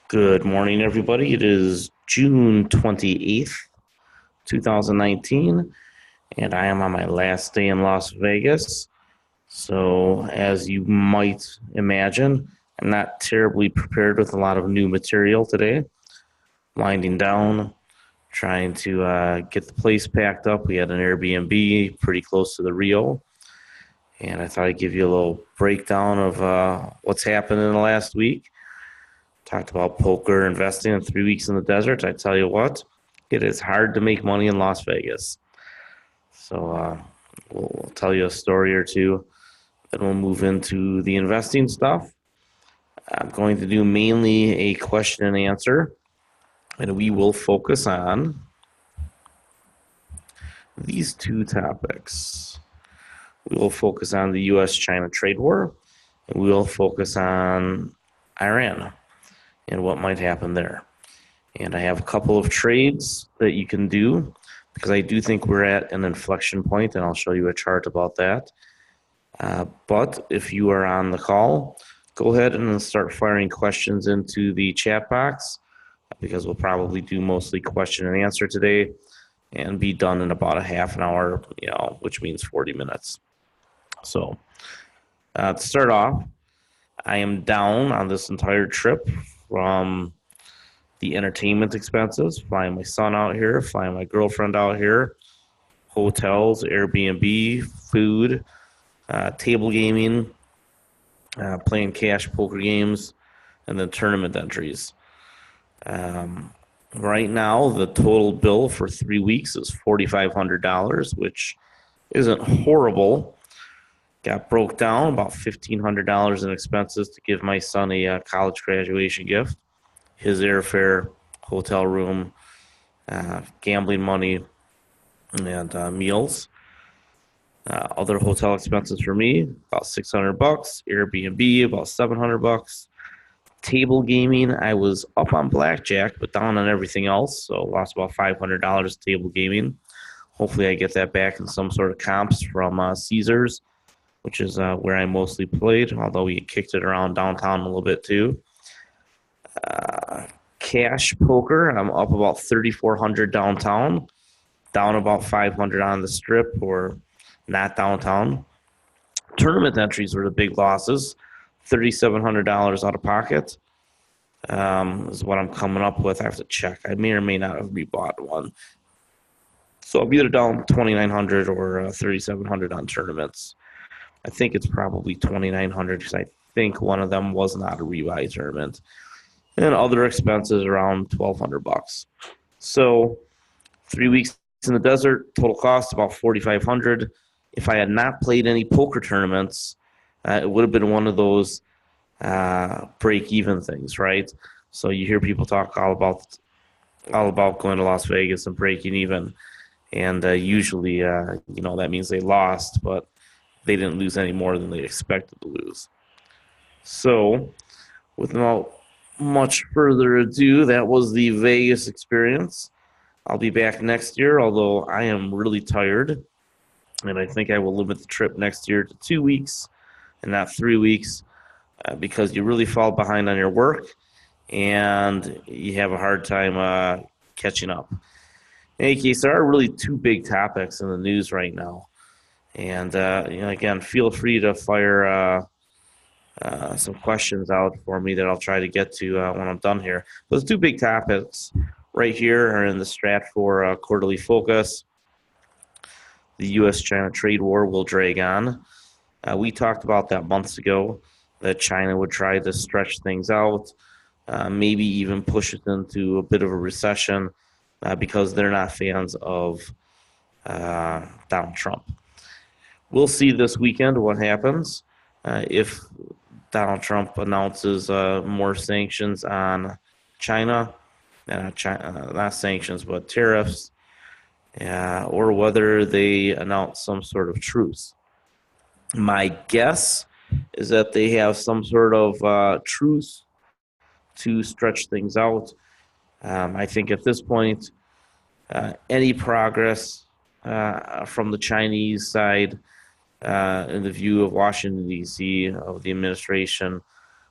Good morning, everybody. It is June 28th, 2019, and I am on my last day in Las Vegas. So, as you might imagine, I'm not terribly prepared with a lot of new material today. Winding down, trying to get the place packed up. We had an Airbnb pretty close to the Rio, and I thought I'd give you a little breakdown of what's happened in the last week. Talked about poker investing in 3 weeks in the desert. I tell you what, it is hard to make money in Las Vegas. So we'll tell you a story or two. Then we'll move into the investing stuff. I'm going to do mainly a question and answer, and we will focus on these two topics. We will focus on the U.S.-China trade war, and we will focus on Iran and what might happen there. And I have a couple of trades that you can do because I do think we're at an inflection point, and I'll show you a chart about that. But if you are on the call, go ahead and start firing questions into the chat box because we'll probably do mostly question and answer today and be done in about a half an hour, which means 40 minutes. So to start off, I am down on this entire trip from the entertainment expenses, flying my son out here, flying my girlfriend out here, hotels, Airbnb, food, table gaming, playing cash poker games, and then tournament entries. Right now, the total bill for 3 weeks is $4,500, which isn't horrible. Got broke down about $1,500 in expenses to give my son a college graduation gift. His airfare, hotel room, gambling money, and meals. Other hotel expenses for me, about $600. Airbnb, about $700. Table gaming, I was up on blackjack, but down on everything else, so lost about $500 table gaming. Hopefully I get that back in some sort of comps from Caesars, which is where I mostly played, although we kicked it around downtown a little bit too. Cash poker, I'm up about $3,400 downtown, down about $500 on the strip or not downtown. Tournament entries were the big losses, $3,700 out of pocket is what I'm coming up with. I have to check. I may or may not have rebought one. So I'm either down $2,900 or $3,700 on tournaments. I think it's probably $2,900 because I think one of them was not a rebuy tournament. And other expenses around $1,200. So 3 weeks in the desert, total cost about $4,500. If I had not played any poker tournaments, it would have been one of those break-even things, right? So you hear people talk all about going to Las Vegas and breaking even, and usually, that means they lost, but they didn't lose any more than they expected to lose. So, without much further ado, that was the Vegas experience. I'll be back next year, although I am really tired, and I think I will limit the trip next year to 2 weeks and not 3 weeks because you really fall behind on your work and you have a hard time catching up. In any case, there are really two big topics in the news right now. And, again, feel free to fire some questions out for me that I'll try to get to when I'm done here. Those two big topics right here are in the Stratfor Quarterly Focus. The U.S.-China trade war will drag on. We talked about that months ago, that China would try to stretch things out, maybe even push it into a bit of a recession because they're not fans of Donald Trump. We'll see this weekend what happens if Donald Trump announces more sanctions on China, not sanctions, but tariffs, or whether they announce some sort of truce. My guess is that they have some sort of truce to stretch things out. I think at this point, any progress from the Chinese side in the view of Washington, D.C., of the administration,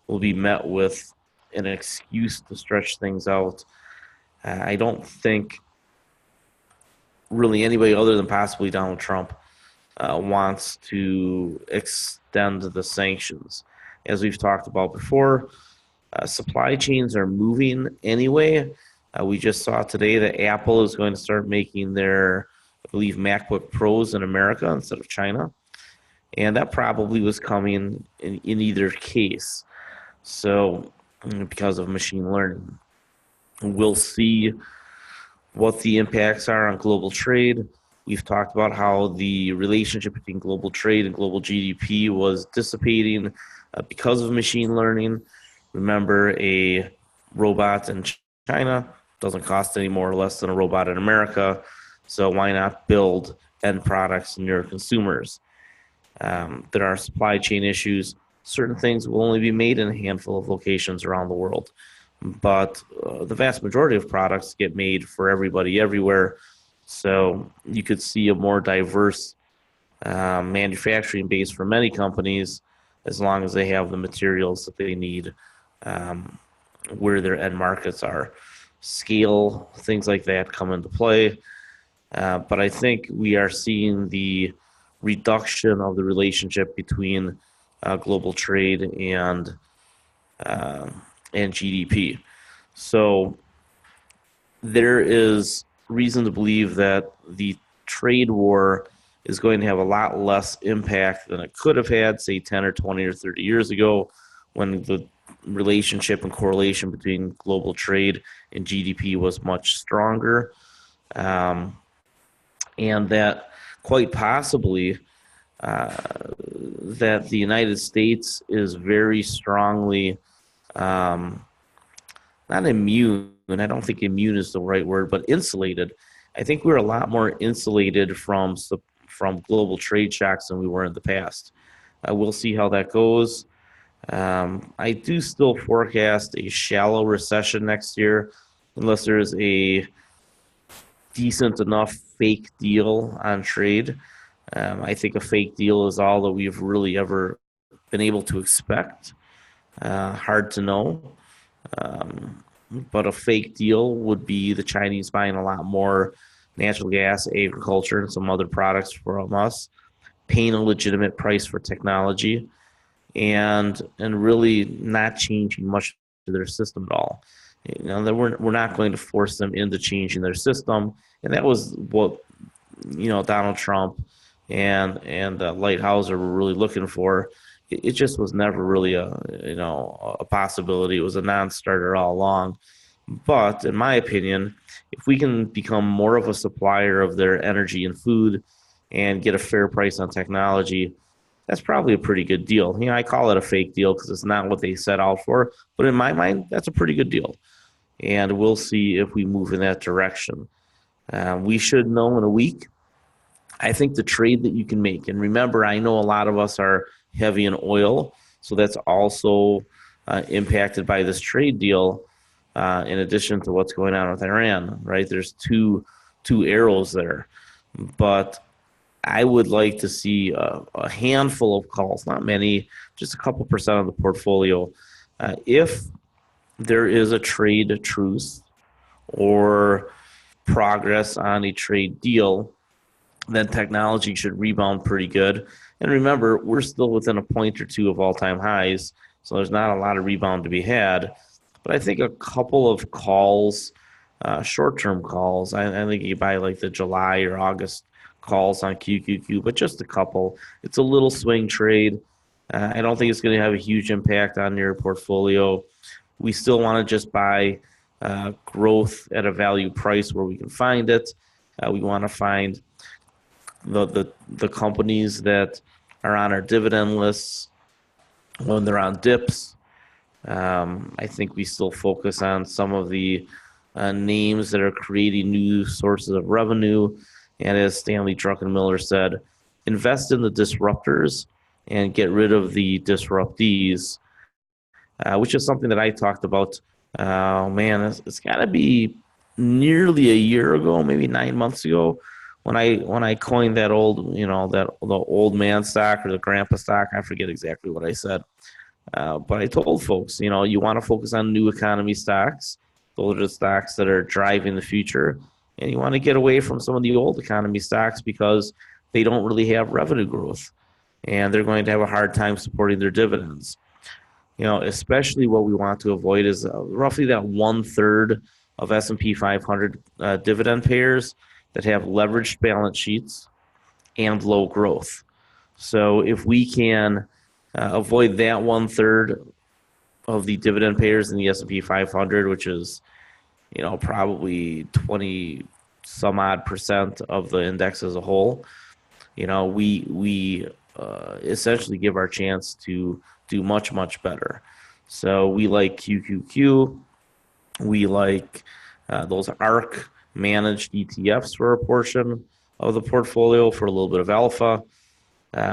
will be met with an excuse to stretch things out. I don't think really anybody other than possibly Donald Trump wants to extend the sanctions. As we've talked about before, supply chains are moving anyway. We just saw today that Apple is going to start making their, I believe, MacBook Pros in America instead of China. And that probably was coming in either case. So, because of machine learning, we'll see what the impacts are on global trade. We've talked about how the relationship between global trade and global GDP was dissipating because of machine learning. Remember, a robot in China doesn't cost any more or less than a robot in America. So why not build end products near consumers? There are supply chain issues. Certain things will only be made in a handful of locations around the world. But the vast majority of products get made for everybody everywhere. So you could see a more diverse manufacturing base for many companies as long as they have the materials that they need where their end markets are. Scale, things like that come into play. But I think we are seeing the reduction of the relationship between global trade and GDP. So there is reason to believe that the trade war is going to have a lot less impact than it could have had, say, 10 or 20 or 30 years ago, when the relationship and correlation between global trade and GDP was much stronger. And that quite possibly that the United States is very strongly not immune, and I don't think immune is the right word, but insulated. I think we're a lot more insulated from global trade shocks than we were in the past. We'll see how that goes. I do still forecast a shallow recession next year, unless there's a decent enough fake deal on trade. I think a fake deal is all that we've really ever been able to expect. Hard to know. But a fake deal would be the Chinese buying a lot more natural gas, agriculture, and some other products from us, paying a legitimate price for technology, and really not changing much to their system at all. That we're not going to force them into changing their system, and that was what Donald Trump and Lighthizer were really looking for. It just was never really a possibility. It was a non-starter all along. But in my opinion, if we can become more of a supplier of their energy and food and get a fair price on technology, that's probably a pretty good deal. I call it a fake deal because it's not what they set out for. But in my mind, that's a pretty good deal. And we'll see if we move in that direction. We should know in a week. I think the trade that you can make, and remember, I know a lot of us are heavy in oil, so that's also impacted by this trade deal. In addition to what's going on with Iran, right? There's two arrows there, but I would like to see a handful of calls, not many, just a couple percent of the portfolio. If there is a trade truce or progress on a trade deal, then technology should rebound pretty good. And remember, we're still within a point or two of all-time highs, so there's not a lot of rebound to be had. But I think a couple of calls, short-term calls, I think you buy like the July or August calls on QQQ, but just a couple. It's a little swing trade. I don't think it's going to have a huge impact on your portfolio. We still want to just buy growth at a value price where we can find it. We want to find the companies that are on our dividend lists when they're on dips. I think we still focus on some of the names that are creating new sources of revenue. And as Stanley Druckenmiller said, invest in the disruptors and get rid of the disruptees, which is something that I talked about. It's got to be nearly a year ago, maybe 9 months ago, when I coined that old, the old man stock or the grandpa stock. I forget exactly what I said. But I told folks, you want to focus on new economy stocks. Those are the stocks that are driving the future. And you want to get away from some of the old economy stocks because they don't really have revenue growth and they're going to have a hard time supporting their dividends. Especially what we want to avoid is roughly that 1/3 of S&P 500 dividend payers that have leveraged balance sheets and low growth. So if we can avoid that 1/3 of the dividend payers in the S&P 500, which is probably 20 some odd percent of the index as a whole, we essentially give our chance to do much, much better. So we like QQQ. We like those ARK managed ETFs for a portion of the portfolio for a little bit of alpha.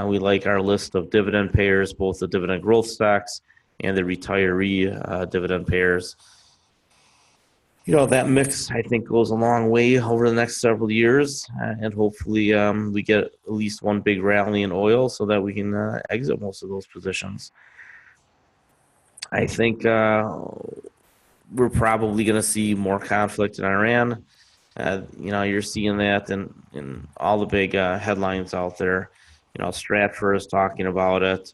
We like our list of dividend payers, both the dividend growth stocks and the retiree dividend payers. That mix, I think, goes a long way over the next several years. And hopefully we get at least one big rally in oil so that we can exit most of those positions. I think we're probably going to see more conflict in Iran. You're seeing that in all the big headlines out there. Stratfor is talking about it,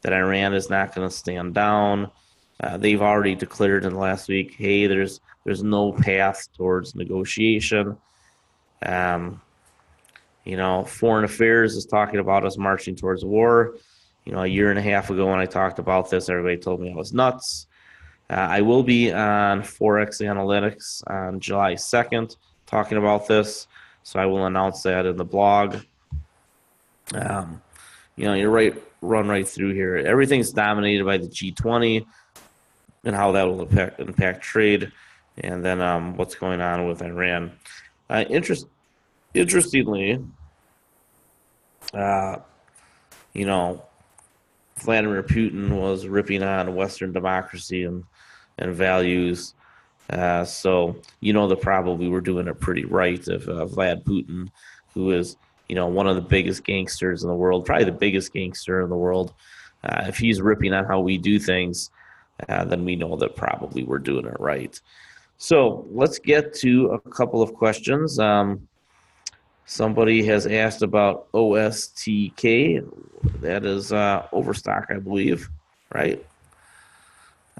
that Iran is not going to stand down. They've already declared in the last week, hey, there's no path towards negotiation. Foreign Affairs is talking about us marching towards war. A year and a half ago when I talked about this, everybody told me I was nuts. I will be on Forex Analytics on July 2nd talking about this, so I will announce that in the blog. You're right, run right through here. Everything's dominated by the G20 and how that will impact trade, and then what's going on with Iran. Interestingly, Vladimir Putin was ripping on Western democracy and values. So that probably we're doing it pretty right if Vlad Putin, who is one of the biggest gangsters in the world, probably the biggest gangster in the world, if he's ripping on how we do things, then we know that probably we're doing it right. So let's get to a couple of questions. Somebody has asked about OSTK. That is Overstock, I believe, right?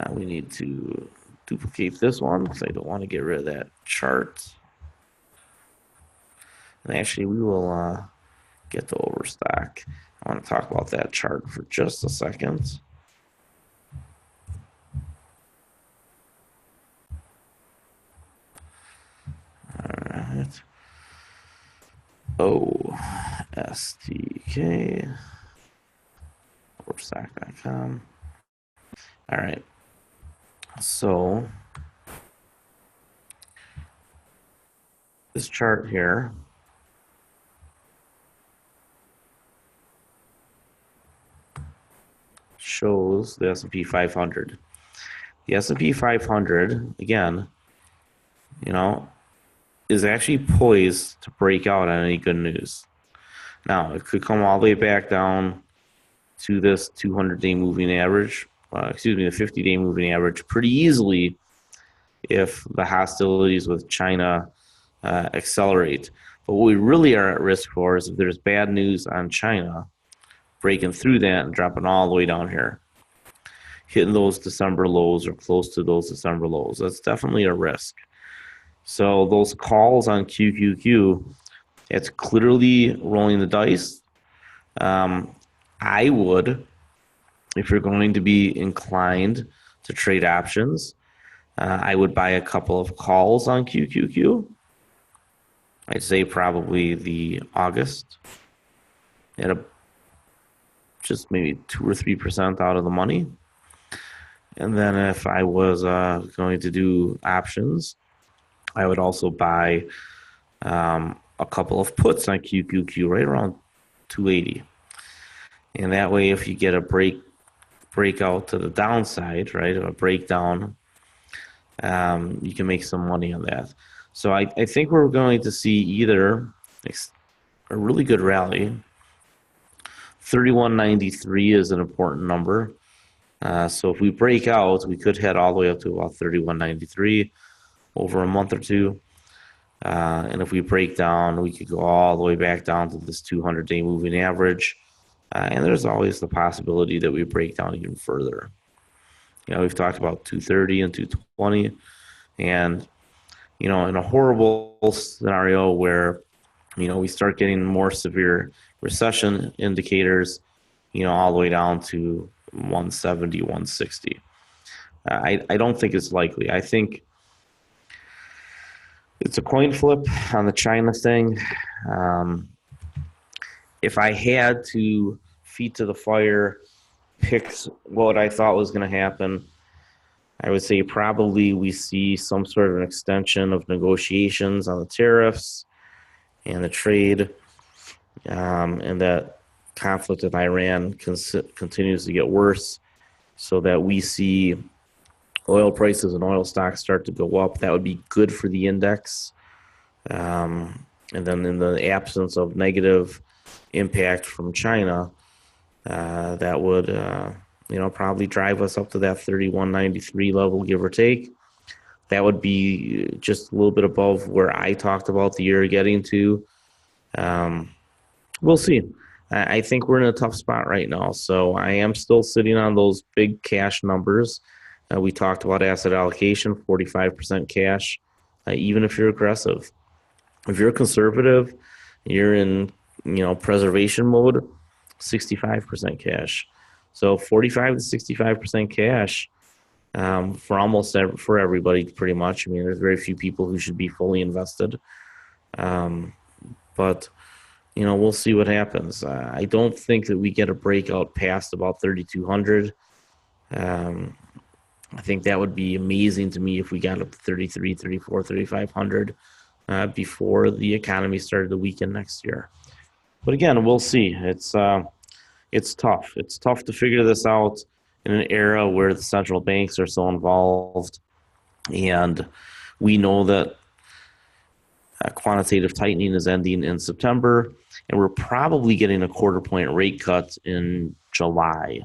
We need to duplicate this one because I don't want to get rid of that chart. And actually, we will get to Overstock. I want to talk about that chart for just a second. All right. OSTK. Overstock.com. All right. So this chart here shows the S&P 500. The S&P 500, again, is actually poised to break out on any good news. Now, it could come all the way back down to this 200-day moving average, the 50-day moving average pretty easily if the hostilities with China accelerate. But what we really are at risk for is if there's bad news on China, breaking through that and dropping all the way down here, hitting those December lows or close to those December lows. That's definitely a risk. So those calls on QQQ, it's clearly rolling the dice. I would, if you're going to be inclined to trade options, I would buy a couple of calls on QQQ. I'd say probably the August at just maybe 2 or 3% out of the money. And then if I was going to do options, I would also buy a couple of puts on QQQ right around 280. And that way, if you get a breakout to the downside, right, a breakdown, you can make some money on that. So I think we're going to see either a really good rally. 3193 is an important number. So if we break out, we could head all the way up to about 31.93 over a month or two. And if we break down, we could go all the way back down to this 200-day moving average. And there's always the possibility that we break down even further. We've talked about 230 and 220. And, in a horrible scenario where, we start getting more severe recession indicators, all the way down to 170, 160. I don't think it's likely. I think it's a coin flip on the China thing. If I had to feet to the fire, pick what I thought was going to happen, I would say probably we see some sort of an extension of negotiations on the tariffs and the trade, and that conflict with Iran continues to get worse, so that we see oil prices and oil stocks start to go up. That would be good for the index. And then in the absence of negative impact from China, that would probably drive us up to that 31.93 level, give or take. That would be just a little bit above where I talked about the year getting to. We'll see. I think we're in a tough spot right now. So I am still sitting on those big cash numbers. We talked about asset allocation, 45% cash, even if you're aggressive. If you're conservative, you're in preservation mode, 65% cash. So 45 to 65% cash for everybody, pretty much. I mean, there's very few people who should be fully invested. But we'll see what happens. I don't think that we get a breakout past about 3,200. I think that would be amazing to me if we got up to 33, 34, 3,500 before the economy started to weaken next year. But again, we'll see. It's tough. It's tough to figure this out in an era where the central banks are so involved. And we know that quantitative tightening is ending in September, and we're probably getting a quarter-point rate cut in July.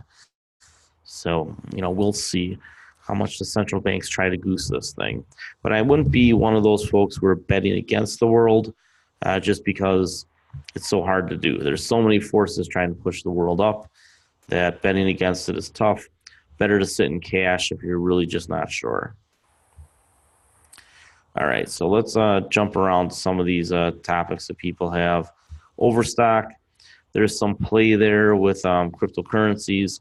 So, we'll see how much the central banks try to goose this thing. But I wouldn't be one of those folks who are betting against the world just because it's so hard to do. There's so many forces trying to push the world up that betting against it is tough. Better to sit in cash if you're really just not sure. All right, so let's jump around some of these topics that people have. Overstock, there's some play there with cryptocurrencies.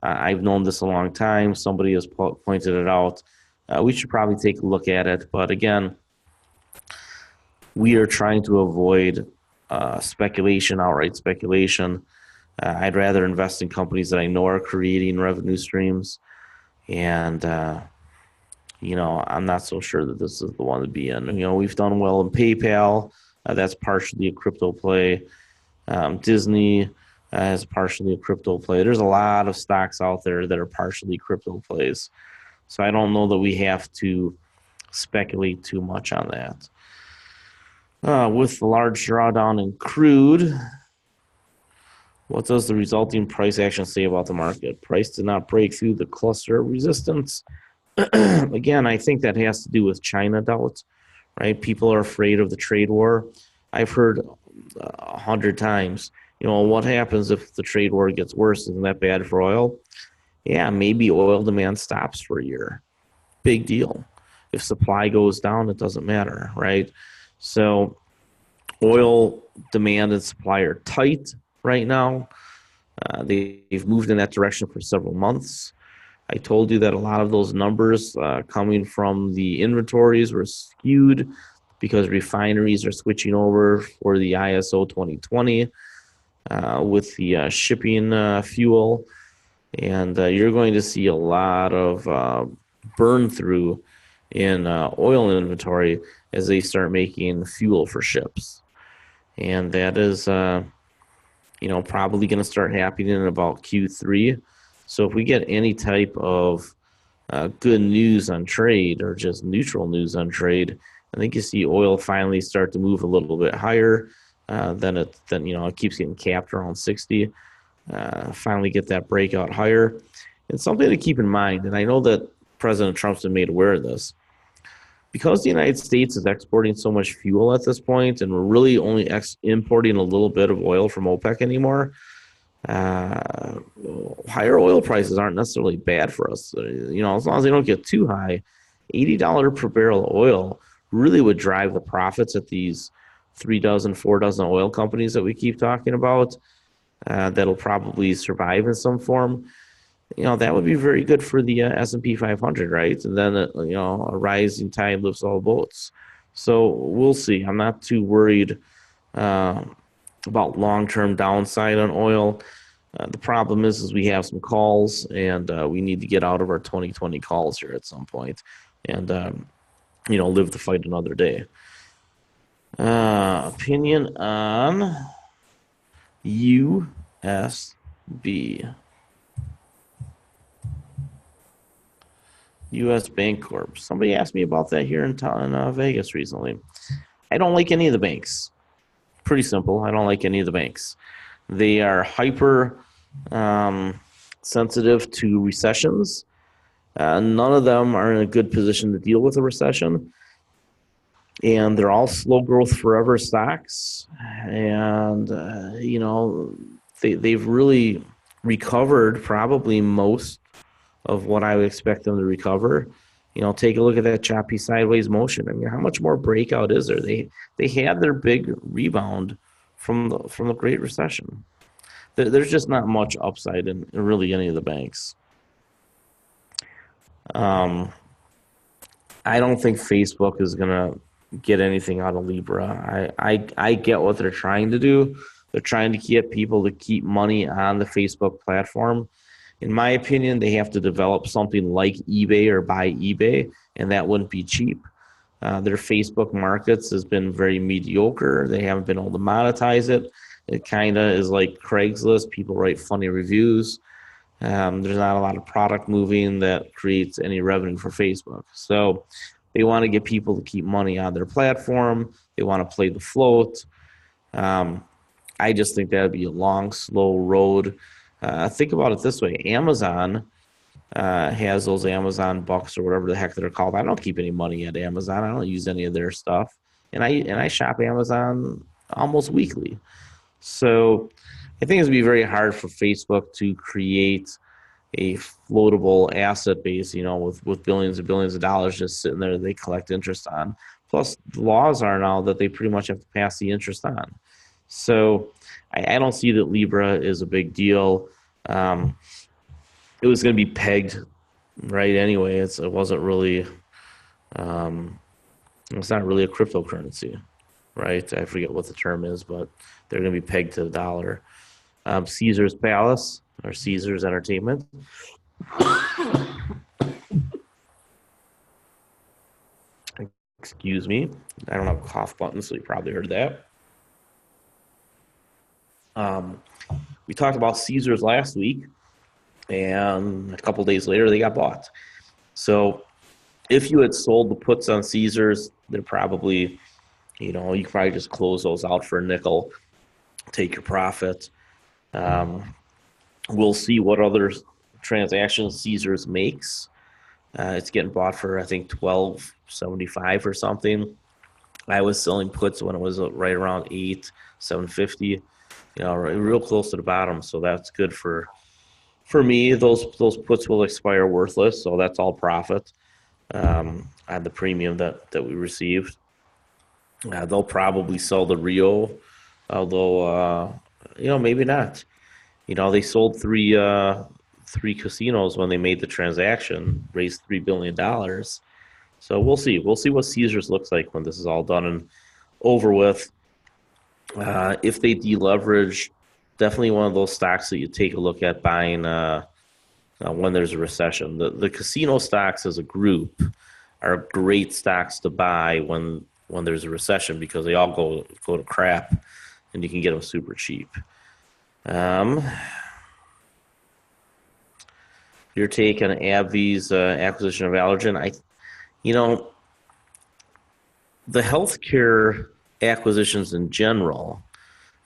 I've known this a long time. Somebody has pointed it out. We should probably take a look at it. But again, we are trying to avoid speculation, outright speculation. I'd rather invest in companies that I know are creating revenue streams. And, I'm not so sure that this is the one to be in. We've done well in PayPal. That's partially a crypto play. Disney is partially a crypto play. There's a lot of stocks out there that are partially crypto plays. So I don't know that we have to speculate too much on that. With the large drawdown in crude, what does the resulting price action say about the market? Price did not break through the cluster of resistance. Again, I think that has to do with China doubt, right? People are afraid of the trade war. I've heard 100 times, what happens if the trade war gets worse? Isn't that bad for oil? Yeah, maybe oil demand stops for a year. Big deal. If supply goes down, it doesn't matter, right? So oil demand and supply are tight right now. They've moved in that direction for several months. I told you that a lot of those numbers coming from the inventories were skewed because refineries are switching over for the ISO 2020 with the shipping fuel. And you're going to see a lot of burn through in oil inventory as they start making fuel for ships. And that is, probably going to start happening in about Q3. So if we get any type of good news on trade or just neutral news on trade, I think you see oil finally start to move a little bit higher. Then it keeps getting capped around 60. Finally get that breakout higher. And something to keep in mind, and I know that President Trump's been made aware of this, because the United States is exporting so much fuel at this point, and we're really only importing a little bit of oil from OPEC anymore. Uh, Higher oil prices aren't necessarily bad for us. As long as they don't get too high, $80 per barrel of oil really would drive the profits at these 3 dozen, 4 dozen oil companies that we keep talking about. That'll probably survive in some form. That would be very good for the S&P 500, right? And then, a rising tide lifts all boats. So we'll see. I'm not too worried uh, about long-term downside on oil. The problem is we have some calls, and we need to get out of our 2020 calls here at some point, and live to fight another day. Opinion on USB. U.S. Bancorp. Somebody asked me about that here in Vegas recently. I don't like any of the banks. Pretty simple. I don't like any of the banks. They are hyper sensitive to recessions. None of them are in a good position to deal with a recession. And they're all slow growth forever stocks. And, they've really recovered probably most of what I would expect them to recover. Take a look at that choppy sideways motion. I mean, how much more breakout is there? They had their big rebound from the Great Recession. There's just not much upside in really any of the banks. I don't think Facebook is gonna get anything out of Libra. I get what they're trying to do. They're trying to get people to keep money on the Facebook platform. In my opinion, they have to develop something like eBay or buy eBay, and that wouldn't be cheap. Their Facebook markets has been very mediocre. They haven't been able to monetize it. It kind of is like Craigslist. People write funny reviews. There's not a lot of product moving that creates any revenue for Facebook. So they want to get people to keep money on their platform. They want to play the float. I just think that would be a long, slow road. Think about it this way. Amazon has those Amazon bucks or whatever the heck they're called. I don't keep any money at Amazon. I don't use any of their stuff. And I shop Amazon almost weekly. So I think it's going to be very hard for Facebook to create a floatable asset base, with billions and billions of dollars just sitting there that they collect interest on. Plus, the laws are now that they pretty much have to pass the interest on. So I don't see that Libra is a big deal. It was going to be pegged right anyway. It wasn't really, it's not really a cryptocurrency, right? I forget what the term is, but they're going to be pegged to the dollar. Caesar's Palace or Caesar's Entertainment. Excuse me. I don't have a cough button, so you probably heard that. We talked about Caesars last week, and a couple days later they got bought. So if you had sold the puts on Caesars, they're probably, you could probably just close those out for a nickel, take your profit. We'll see what other transactions Caesars makes. It's getting bought for, I think, $12.75 or something. I was selling puts when it was right around $8.750. Real close to the bottom. So that's good for me. Those puts will expire worthless, so that's all profit on the premium that we received. They'll probably sell the Rio, although maybe not. They sold three casinos when they made the transaction, raised $3 billion. So we'll see. We'll see what Caesars looks like when this is all done and over with. If they deleverage, definitely one of those stocks that you take a look at buying when there's a recession. The casino stocks as a group are great stocks to buy when there's a recession because they all go to crap and you can get them super cheap. Your take on AbbVie's acquisition of Allergan? The healthcare acquisitions in general,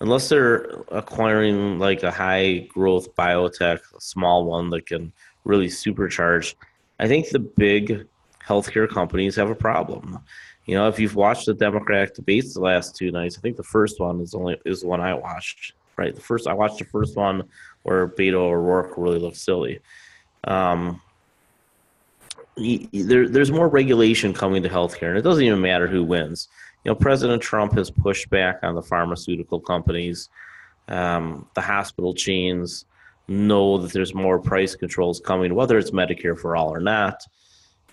unless they're acquiring like a high growth biotech, a small one that can really supercharged. I think the big healthcare companies have a problem. If you've watched the Democratic debates the last 2 nights, I think the first one is the one I watched. Right, I watched the first one where Beto O'Rourke really looked silly. Um, there's more regulation coming to healthcare, and it doesn't even matter who wins. President Trump has pushed back on the pharmaceutical companies. The hospital chains know that there's more price controls coming, whether it's Medicare for all or not.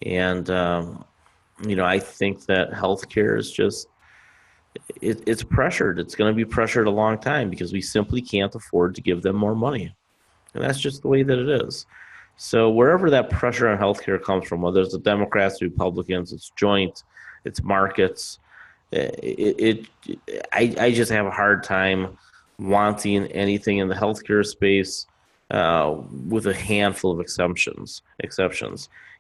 And I think that healthcare is just it's pressured. It's going to be pressured a long time because we simply can't afford to give them more money, and that's just the way that it is. So wherever that pressure on healthcare comes from, whether it's the Democrats, Republicans, it's joint, it's markets, I just have a hard time wanting anything in the healthcare space with a handful of Exceptions.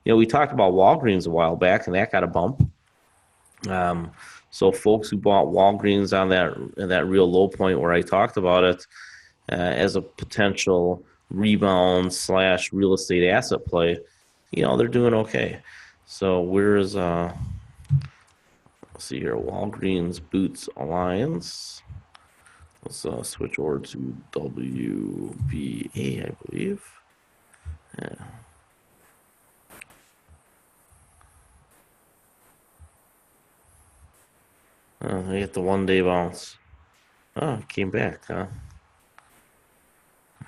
We talked about Walgreens a while back, and that got a bump. So folks who bought Walgreens on that real low point where I talked about it as a potential rebound / real estate asset play, they're doing okay. So where's let's see here, Walgreens Boots Alliance. Let's switch over to WBA, I believe. Yeah. They get the 1-day bounce. Oh, it came back, huh?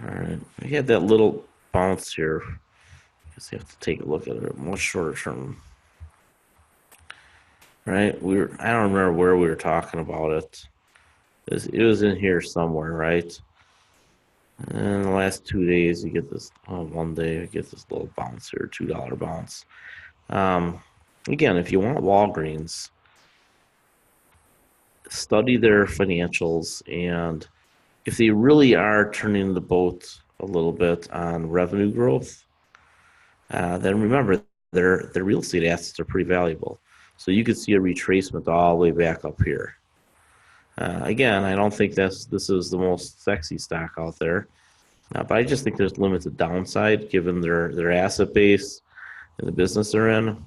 All right. We had that little bounce here. I guess you have to take a look at it much shorter term. Right? I don't remember where we were talking about it. It was in here somewhere, right? And the last 2 days, you get this 1 day, you get this little bounce here, $2 bounce. Again, if you want Walgreens, study their financials, and if they really are turning the boat a little bit on revenue growth, then remember their real estate assets are pretty valuable. So you could see a retracement all the way back up here. Again, I don't think this is the most sexy stock out there, but I just think there's limited downside given their asset base and the business they're in,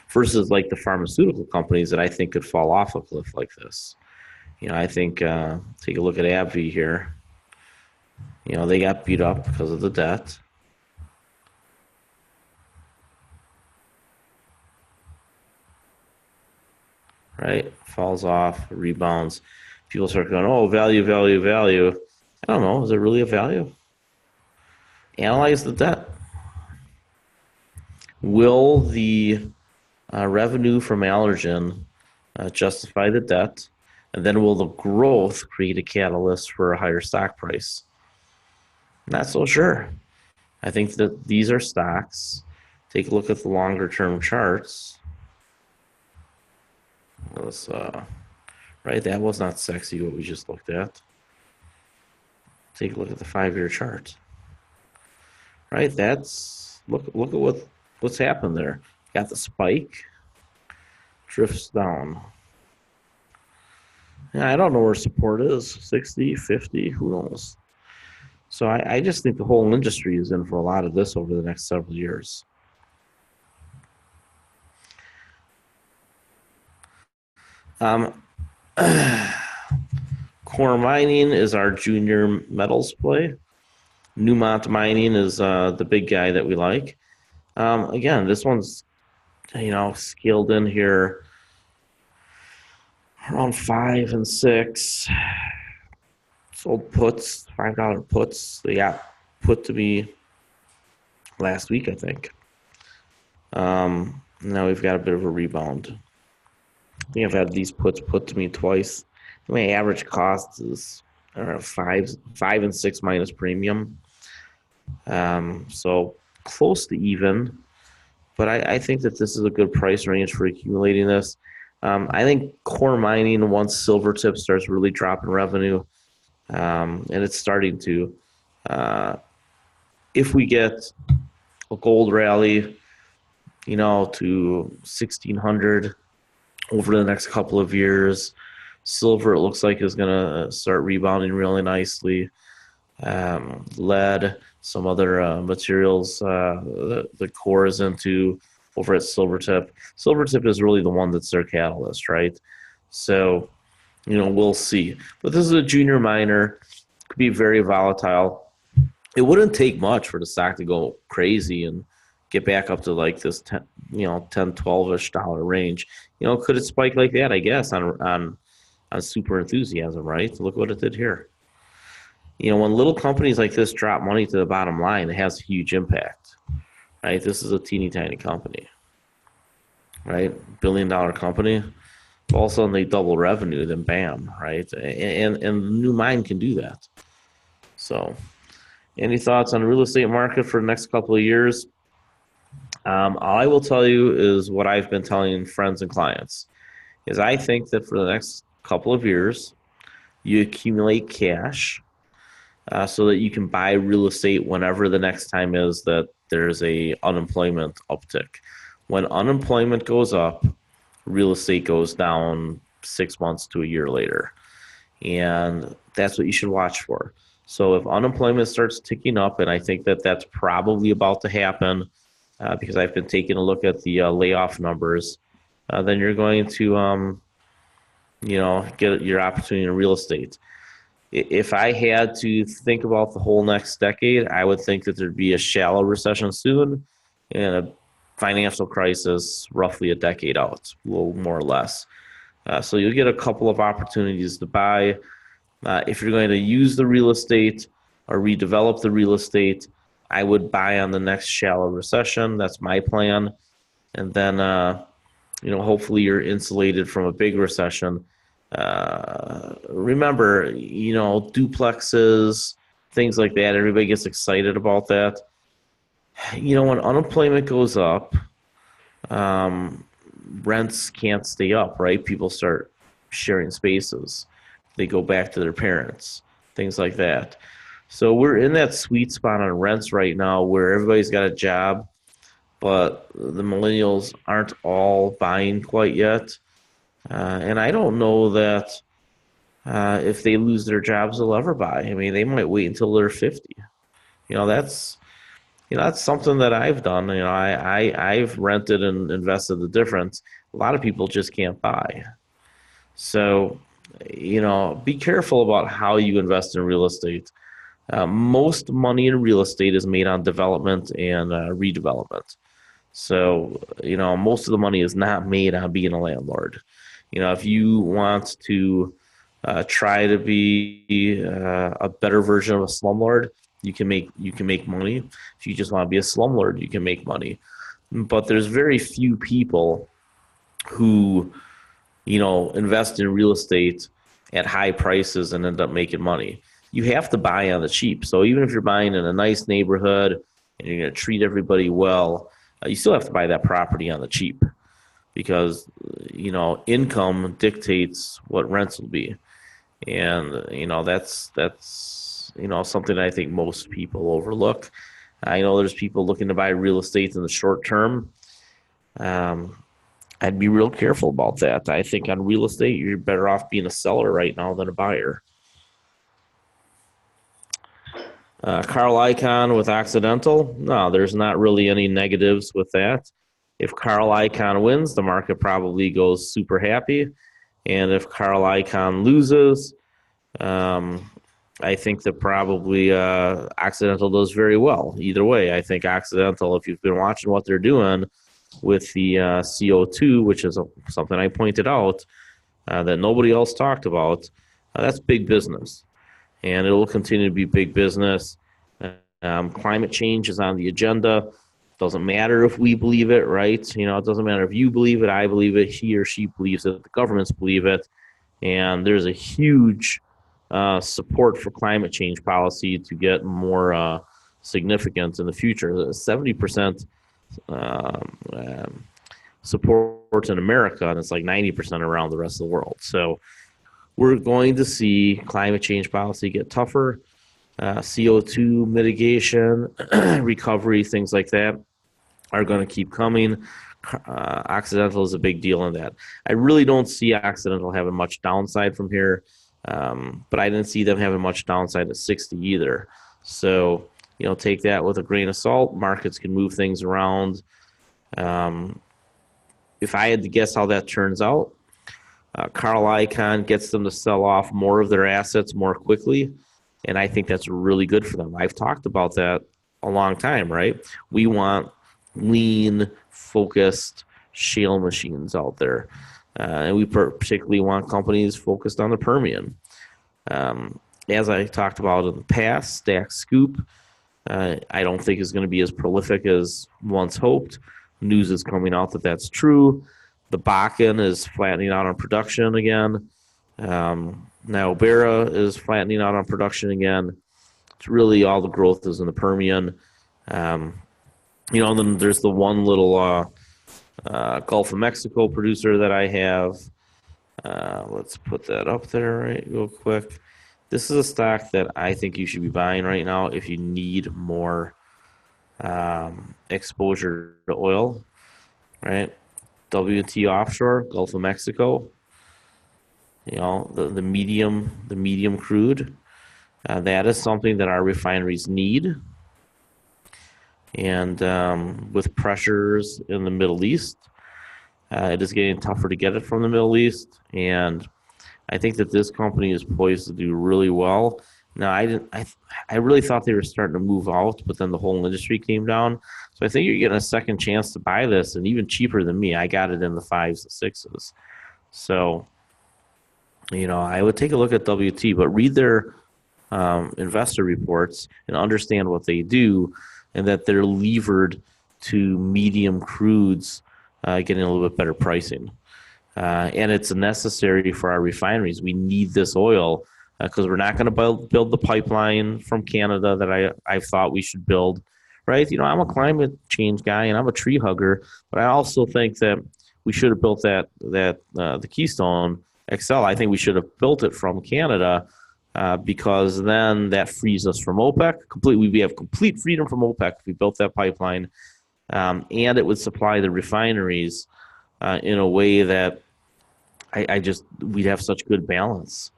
versus like the pharmaceutical companies that I think could fall off a cliff like this. I think take a look at AbbVie here. They got beat up because of the debt. Right? Falls off, rebounds. People start going, oh, value, value, value. I don't know. Is it really a value? Analyze the debt. Will the revenue from Allergan justify the debt? And then will the growth create a catalyst for a higher stock price? Not so sure. I think that these are stocks. Take a look at the longer term charts. Right, that was not sexy what we just looked at. Take a look at the 5-year chart. Right, look at what's happened there. Got the spike, drifts down. Yeah, I don't know where support is, 60, 50, who knows? So I just think the whole industry is in for a lot of this over the next several years. Core Mining is our junior metals play. Newmont Mining is the big guy that we like. Again, this one's scaled in here around 5 and 6. Sold puts, $5 puts. They got put to me last week, I think. Now we've got a bit of a rebound. I think I've had these puts put to me twice. My average cost is around 5 and 6 minus premium. So close to even. But I think that this is a good price range for accumulating this. I think Core Mining, once Silvertip starts really dropping revenue, and it's starting to, if we get a gold rally, to 1,600 over the next couple of years, silver, it looks like, is going to start rebounding really nicely. Lead, some other materials the core is into over at Silvertip. Silvertip is really the one that's their catalyst, right? So, we'll see. But this is a junior miner, could be very volatile. It wouldn't take much for the stock to go crazy and get back up to like this 10, 10, 12-ish dollar range. Could it spike like that? I guess on super enthusiasm, right? Look what it did here. When little companies like this drop money to the bottom line, it has a huge impact, right? This is a teeny tiny company, right? $1 billion company. All of a sudden they double revenue, then bam, right? And the new mine can do that. So, any thoughts on real estate market for the next couple of years? All I will tell you is what I've been telling friends and clients is I think that for the next couple of years, you accumulate cash so that you can buy real estate whenever the next time is that there's a unemployment uptick. When unemployment goes up, real estate goes down 6 months to a year later. And that's what you should watch for. So if unemployment starts ticking up, and I think that that's probably about to happen because I've been taking a look at the layoff numbers, then you're going to, get your opportunity in real estate. If I had to think about the whole next decade, I would think that there'd be a shallow recession soon and a financial crisis roughly a decade out, a little more or less. So you'll get a couple of opportunities to buy. If you're going to use the real estate or redevelop the real estate, I would buy on the next shallow recession. That's my plan. And then, hopefully you're insulated from a big recession. Remember, duplexes, things like that. Everybody gets excited about that. When unemployment goes up, rents can't stay up, right? People start sharing spaces. They go back to their parents, things like that. So we're in that sweet spot on rents right now where everybody's got a job, but the millennials aren't all buying quite yet. And I don't know that if they lose their jobs, they'll ever buy. I mean, they might wait until they're 50. That's something that I've done. I've rented and invested the difference. A lot of people just can't buy. So, be careful about how you invest in real estate. Most money in real estate is made on development and redevelopment. So, most of the money is not made on being a landlord. If you want to try to be a better version of a slumlord, you can make money. If you just want to be a slumlord, you can make money. But there's very few people who, invest in real estate at high prices and end up making money. You have to buy on the cheap. So even if you're buying in a nice neighborhood and you're going to treat everybody well, you still have to buy that property on the cheap because, income dictates what rents will be. And, that's something I think most people overlook. I know there's people looking to buy real estate in the short term. I'd be real careful about that. I think on real estate, you're better off being a seller right now than a buyer. Carl Icahn with Occidental. No, there's not really any negatives with that. If Carl Icahn wins, the market probably goes super happy. And if Carl Icahn loses, I think that probably Occidental does very well. Either way, I think Occidental, if you've been watching what they're doing with the CO2, which is something I pointed out that nobody else talked about, that's big business. And it will continue to be big business. Climate change is on the agenda. Doesn't matter if we believe it, right? It doesn't matter if you believe it, I believe it, he or she believes it, the governments believe it. And there's a huge support for climate change policy to get more significance in the future. 70% support in America, and it's like 90% around the rest of the world. So we're going to see climate change policy get tougher, CO2 mitigation, recovery, things like that are going to keep coming. Occidental is a big deal in that. I really don't see Occidental having much downside from here, but I didn't see them having much downside at 60 either. So, take that with a grain of salt. Markets can move things around. If I had to guess how that turns out, Carl Icahn gets them to sell off more of their assets more quickly, and I think that's really good for them. I've talked about that a long time, right? We want lean, focused shale machines out there, and we particularly want companies focused on the Permian. As I talked about in the past, Stack Scoop, I don't think is going to be as prolific as once hoped. News is coming out that that's true. The Bakken is flattening out on production again. Niobrara is flattening out on production again. It's really all the growth is in the Permian. And then there's the one little Gulf of Mexico producer that I have. Let's put that up there real quick. This is a stock that I think you should be buying right now if you need more exposure to oil, right? WT offshore, Gulf of Mexico. The medium crude. That is something that our refineries need. And with pressures in the Middle East, it is getting tougher to get it from the Middle East. And I think that this company is poised to do really well. Now, I really thought they were starting to move out, but then the whole industry came down. So I think you're getting a second chance to buy this, and even cheaper than me. I got it in the 5s and 6s. So, I would take a look at WT, but read their investor reports and understand what they do, and that they're levered to medium crudes getting a little bit better pricing. And it's necessary for our refineries. We need this oil because we're not going to build the pipeline from Canada that I thought we should build, right? I'm a climate change guy and I'm a tree hugger, but I also think that we should have built the Keystone XL. I think we should have built it from Canada because then that frees us from OPEC. We have complete freedom from OPEC if we built that pipeline, and it would supply the refineries in a way that we'd have such good balance.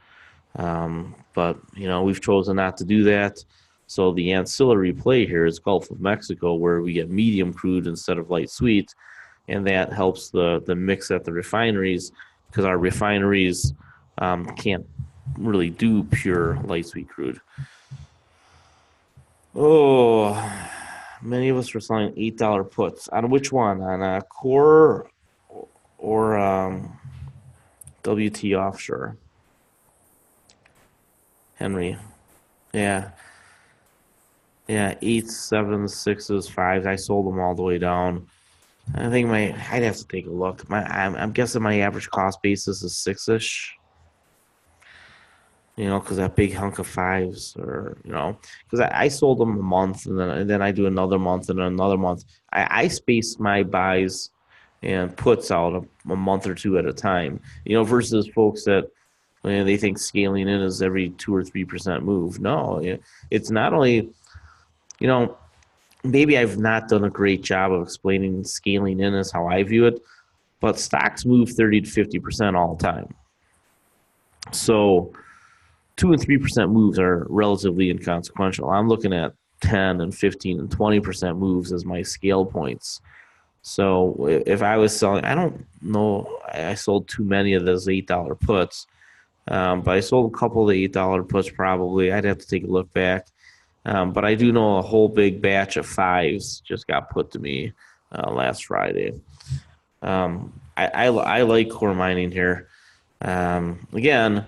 But we've chosen not to do that. So the ancillary play here is Gulf of Mexico, where we get medium crude instead of light sweet, and that helps the mix at the refineries because our refineries can't really do pure light sweet crude. Oh, many of us were selling $8 puts. On which one? On Core or WT offshore? Henry. Yeah. Yeah, 8s, 7s, 6s, 5s. I sold them all the way down. I think I'd have to take a look. I'm guessing my average cost basis is 6-ish. Because that big hunk of 5s, or because I sold them a month and then I do another month and another month. I space my buys and puts out a month or two at a time. Versus folks that they think scaling in is every 2 or 3% move. No, it's not only. Maybe I've not done a great job of explaining scaling in as how I view it, but stocks move 30 to 50% all the time. So 2 and 3% moves are relatively inconsequential. I'm looking at 10 and 15 and 20% moves as my scale points. So if I was selling, I don't know, I sold too many of those $8 puts, but I sold a couple of the $8 puts probably. I'd have to take a look back. But I do know a whole big batch of 5s just got put to me last Friday. I like core mining here. Again,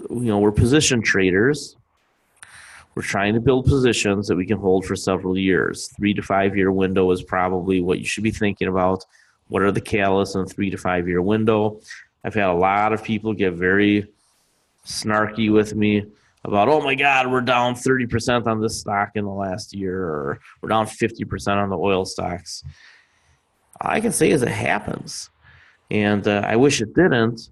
we're position traders. We're trying to build positions that we can hold for several years. 3 to 5 year window is probably what you should be thinking about. What are the catalysts in a 3 to 5 year window? I've had a lot of people get very snarky with me about, oh my God, we're down 30% on this stock in the last year, or we're down 50% on the oil stocks. All I can say is it happens. And I wish it didn't.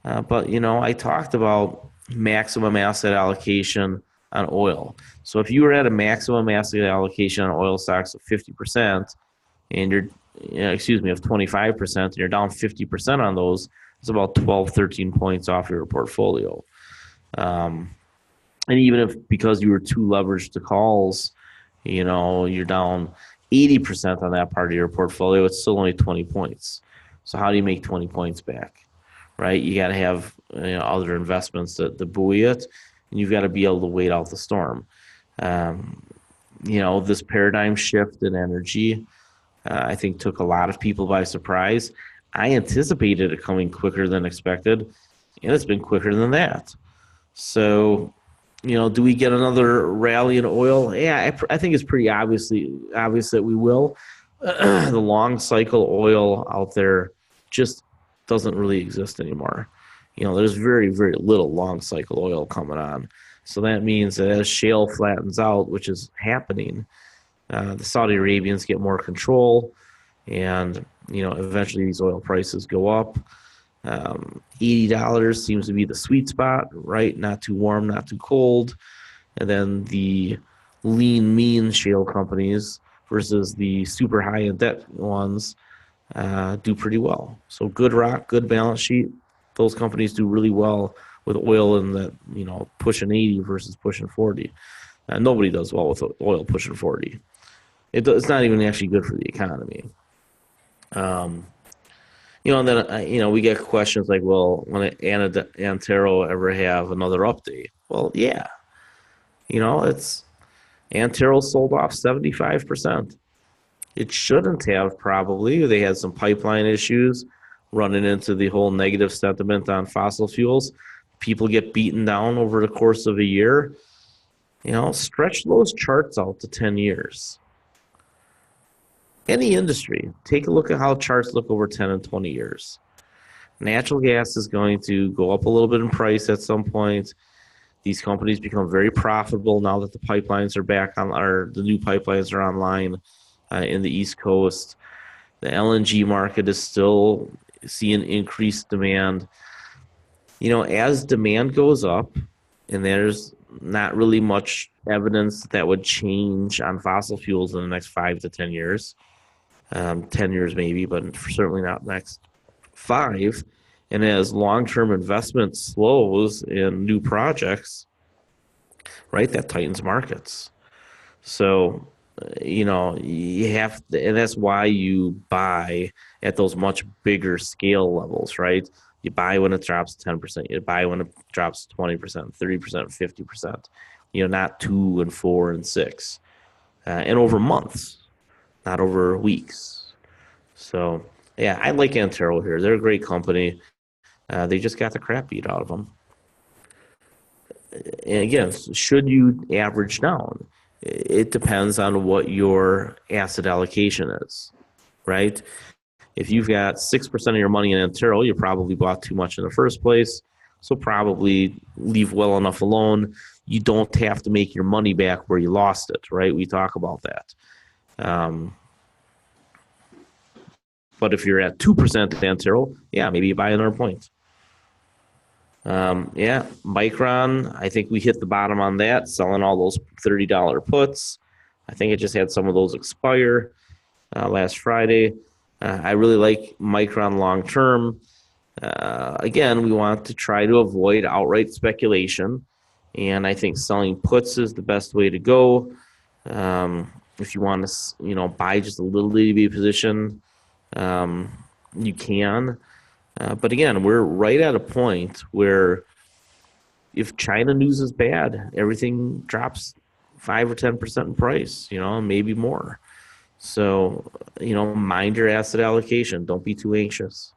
But, I talked about maximum asset allocation on oil. So if you were at a maximum asset allocation on oil stocks of 50% and of 25%, and you're down 50% on those, it's about 12, 13 points off your portfolio. And even if because you were too leveraged to calls, you're down 80% on that part of your portfolio, it's still only 20 points. So how do you make 20 points back? Right? You got to have other investments that buoy it, and you've got to be able to wait out the storm. Um, this paradigm shift in energy, I think took a lot of people by surprise. I anticipated it coming quicker than expected, and it's been quicker than that. So, do we get another rally in oil? Yeah, I think it's pretty obvious that we will. The long cycle oil out there just doesn't really exist anymore. There's very, very little long cycle oil coming on. So that means that as shale flattens out, which is happening, the Saudi Arabians get more control, and eventually these oil prices go up. $80 seems to be the sweet spot, right? Not too warm, not too cold. And then the lean, mean shale companies versus the super high in debt ones do pretty well. So good rock, good balance sheet. Those companies do really well with oil in that, pushing 80 versus pushing 40. Nobody does well with oil pushing 40. It's not even actually good for the economy. And then we get questions like, well, when Antero ever have another update? Well, yeah, it's Antero sold off 75%. It shouldn't have, probably. They had some pipeline issues running into the whole negative sentiment on fossil fuels. People get beaten down over the course of a year. Stretch those charts out to 10 years. Any industry, take a look at how charts look over 10 and 20 years. Natural gas is going to go up a little bit in price at some point. These companies become very profitable now that the pipelines are back on, or the new pipelines are online in the East Coast. The LNG market is still seeing increased demand. As demand goes up, and there's not really much evidence that would change on fossil fuels in the next 5 to 10 years. 10 years maybe, but certainly not next 5. And as long-term investment slows in new projects, right, that tightens markets. So, you have to, and that's why you buy at those much bigger scale levels, right? You buy when it drops 10%, you buy when it drops 20%, 30%, 50%, not 2 and 4 and 6, and over months, not over weeks. So, yeah, I like Antero here. They're a great company. They just got the crap beat out of them. And again, should you average down? It depends on what your asset allocation is, right? If you've got 6% of your money in Antero, you probably bought too much in the first place. So probably leave well enough alone. You don't have to make your money back where you lost it, right? We talk about that. But if you're at 2% Antero, yeah, maybe you buy another point. Micron, I think we hit the bottom on that, selling all those $30 puts. I think it just had some of those expire last Friday. I really like Micron long term. Again, we want to try to avoid outright speculation, and I think selling puts is the best way to go. If you want to, buy just a little bitty position, you can. But again, we're right at a point where if China news is bad, everything drops 5 or 10% in price, maybe more. So, mind your asset allocation. Don't be too anxious.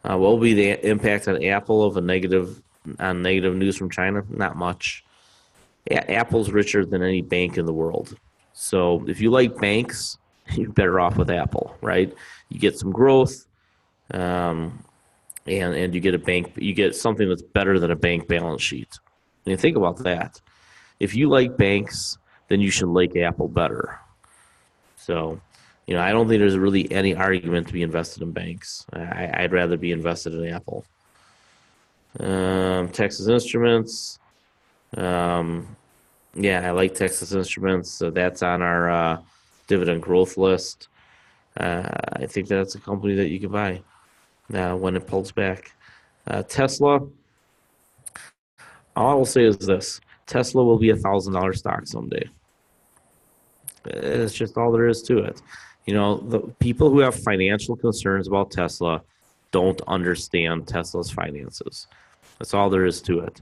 What will be the impact on Apple of negative news from China? Not much. Apple's richer than any bank in the world. So if you like banks, you're better off with Apple, right? You get some growth, and you get you get something that's better than a bank balance sheet. And you think about that. If you like banks, then you should like Apple better. So, I don't think there's really any argument to be invested in banks. I'd rather be invested in Apple. Texas Instruments. I like Texas Instruments. So that's on our dividend growth list. I think that's a company that you can buy when it pulls back. Tesla. All I will say is this: Tesla will be $1,000 stock someday. It's just all there is to it. The people who have financial concerns about Tesla don't understand Tesla's finances. That's all there is to it.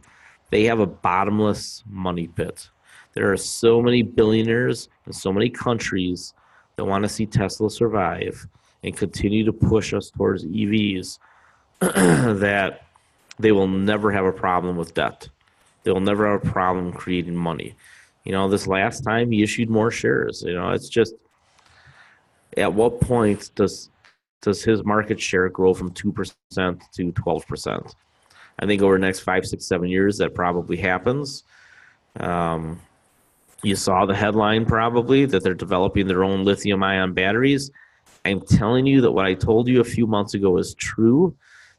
They have a bottomless money pit. There are so many billionaires in so many countries that want to see Tesla survive and continue to push us towards EVs that they will never have a problem with debt. They will never have a problem creating money. This last time he issued more shares. It's just, at what point does his market share grow from 2% to 12%? I think over the next 5, 6, 7 years that probably happens. Um, you saw the headline probably that they're developing their own lithium ion batteries. I'm telling you that what I told you a few months ago is true.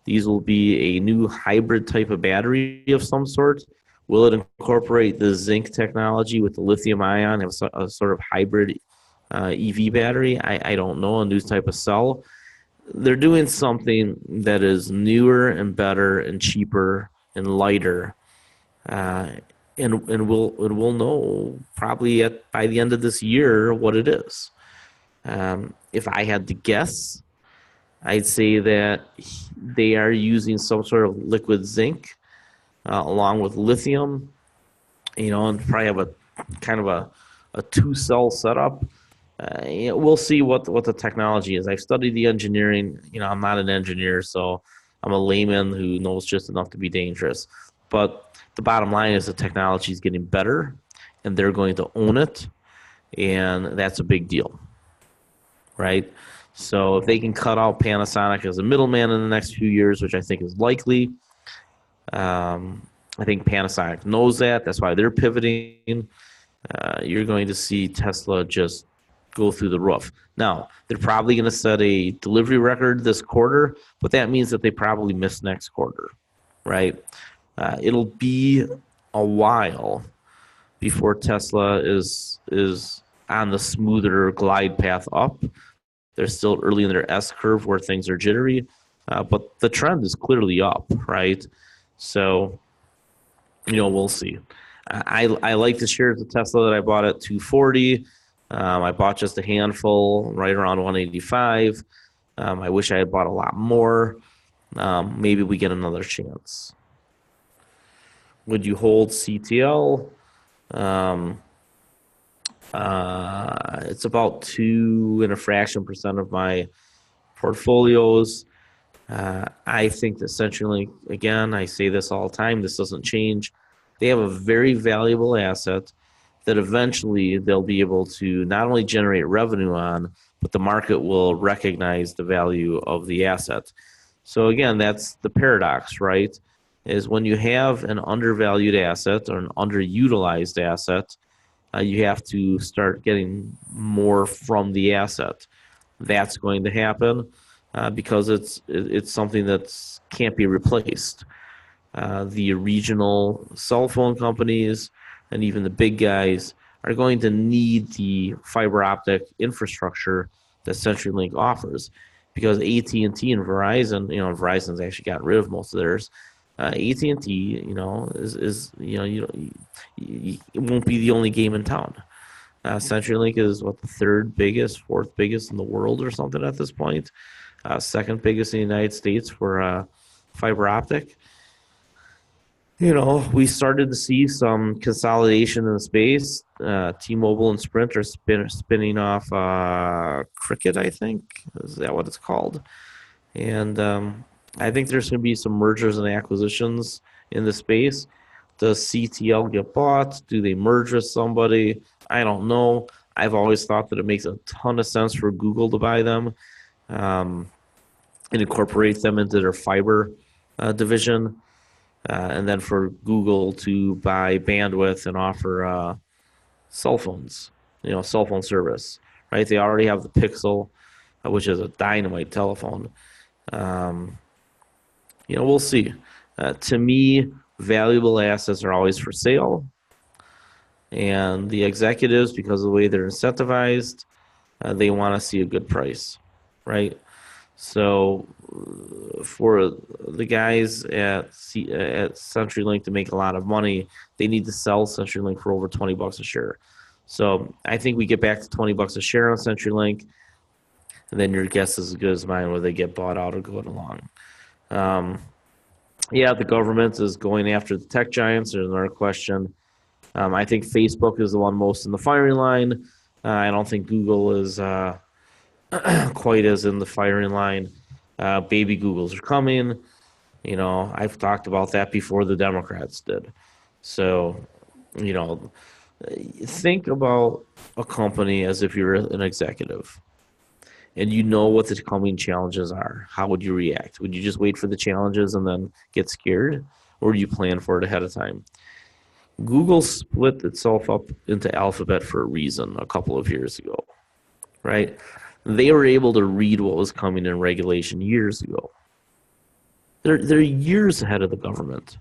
These will be a new hybrid type of battery of some sort. Will it incorporate the zinc technology with the lithium ion, have a sort of hybrid EV battery? I don't know, a new type of cell. They're doing something that is newer and better and cheaper and lighter. Uh, and we'll know probably by the end of this year what it is. If I had to guess, I'd say that they are using some sort of liquid zinc along with lithium, and probably have a kind of a two-cell setup. We'll see what the technology is. I've studied the engineering. I'm not an engineer, so I'm a layman who knows just enough to be dangerous. But the bottom line is the technology is getting better, and they're going to own it, and that's a big deal, right? So if they can cut out Panasonic as a middleman in the next few years, which I think is likely, I think Panasonic knows that. That's why they're pivoting. You're going to see Tesla just go through the roof. Now, they're probably going to set a delivery record this quarter, but that means that they probably miss next quarter, right? It'll be a while before Tesla is on the smoother glide path up. They're still early in their S curve where things are jittery, but the trend is clearly up, right? So, we'll see. I like the shares of Tesla that I bought at 240. I bought just a handful right around 185. I wish I had bought a lot more. Maybe we get another chance. Would you hold CTL? It's about 2.5% of my portfolios. I think that CenturyLink, again, I say this all the time, this doesn't change. They have a very valuable asset that eventually they'll be able to not only generate revenue on, but the market will recognize the value of the asset. So again, that's the paradox, right? Is when you have an undervalued asset or an underutilized asset, you have to start getting more from the asset. That's going to happen because it's something that can't be replaced. The regional cell phone companies and even the big guys are going to need the fiber optic infrastructure that CenturyLink offers, because AT&T and Verizon, Verizon's actually got rid of most of theirs. AT&T, is it won't be the only game in town. CenturyLink is the third biggest, fourth biggest in the world or something at this point. Second biggest in the United States for fiber optic. We started to see some consolidation in the space. T-Mobile and Sprint are spinning off Cricket, I think. Is that what it's called? And I think there's going to be some mergers and acquisitions in the space. Does CTL get bought? Do they merge with somebody? I don't know. I've always thought that it makes a ton of sense for Google to buy them and incorporate them into their fiber division. And then for Google to buy bandwidth and offer cell phones, cell phone service, right? They already have the Pixel, which is a dynamite telephone. We'll see. To me, valuable assets are always for sale. And the executives, because of the way they're incentivized, they want to see a good price, right? So for the guys at CenturyLink to make a lot of money, they need to sell CenturyLink for over $20 a share. So I think we get back to $20 a share on CenturyLink, and then your guess is as good as mine whether they get bought out or going along. Yeah, the government is going after the tech giants. There's another question. I think Facebook is the one most in the firing line. I don't think Google is quite as in the firing line. Baby Googles are coming. I've talked about that before the Democrats did. So, you know, think about a company as if you're an executive and you know what the coming challenges are. How would you react? Would you just wait for the challenges and then get scared? Or do you plan for it ahead of time? Google split itself up into Alphabet for a reason a couple of years ago, right? They were able to read what was coming in regulation years ago. They're years ahead of the government.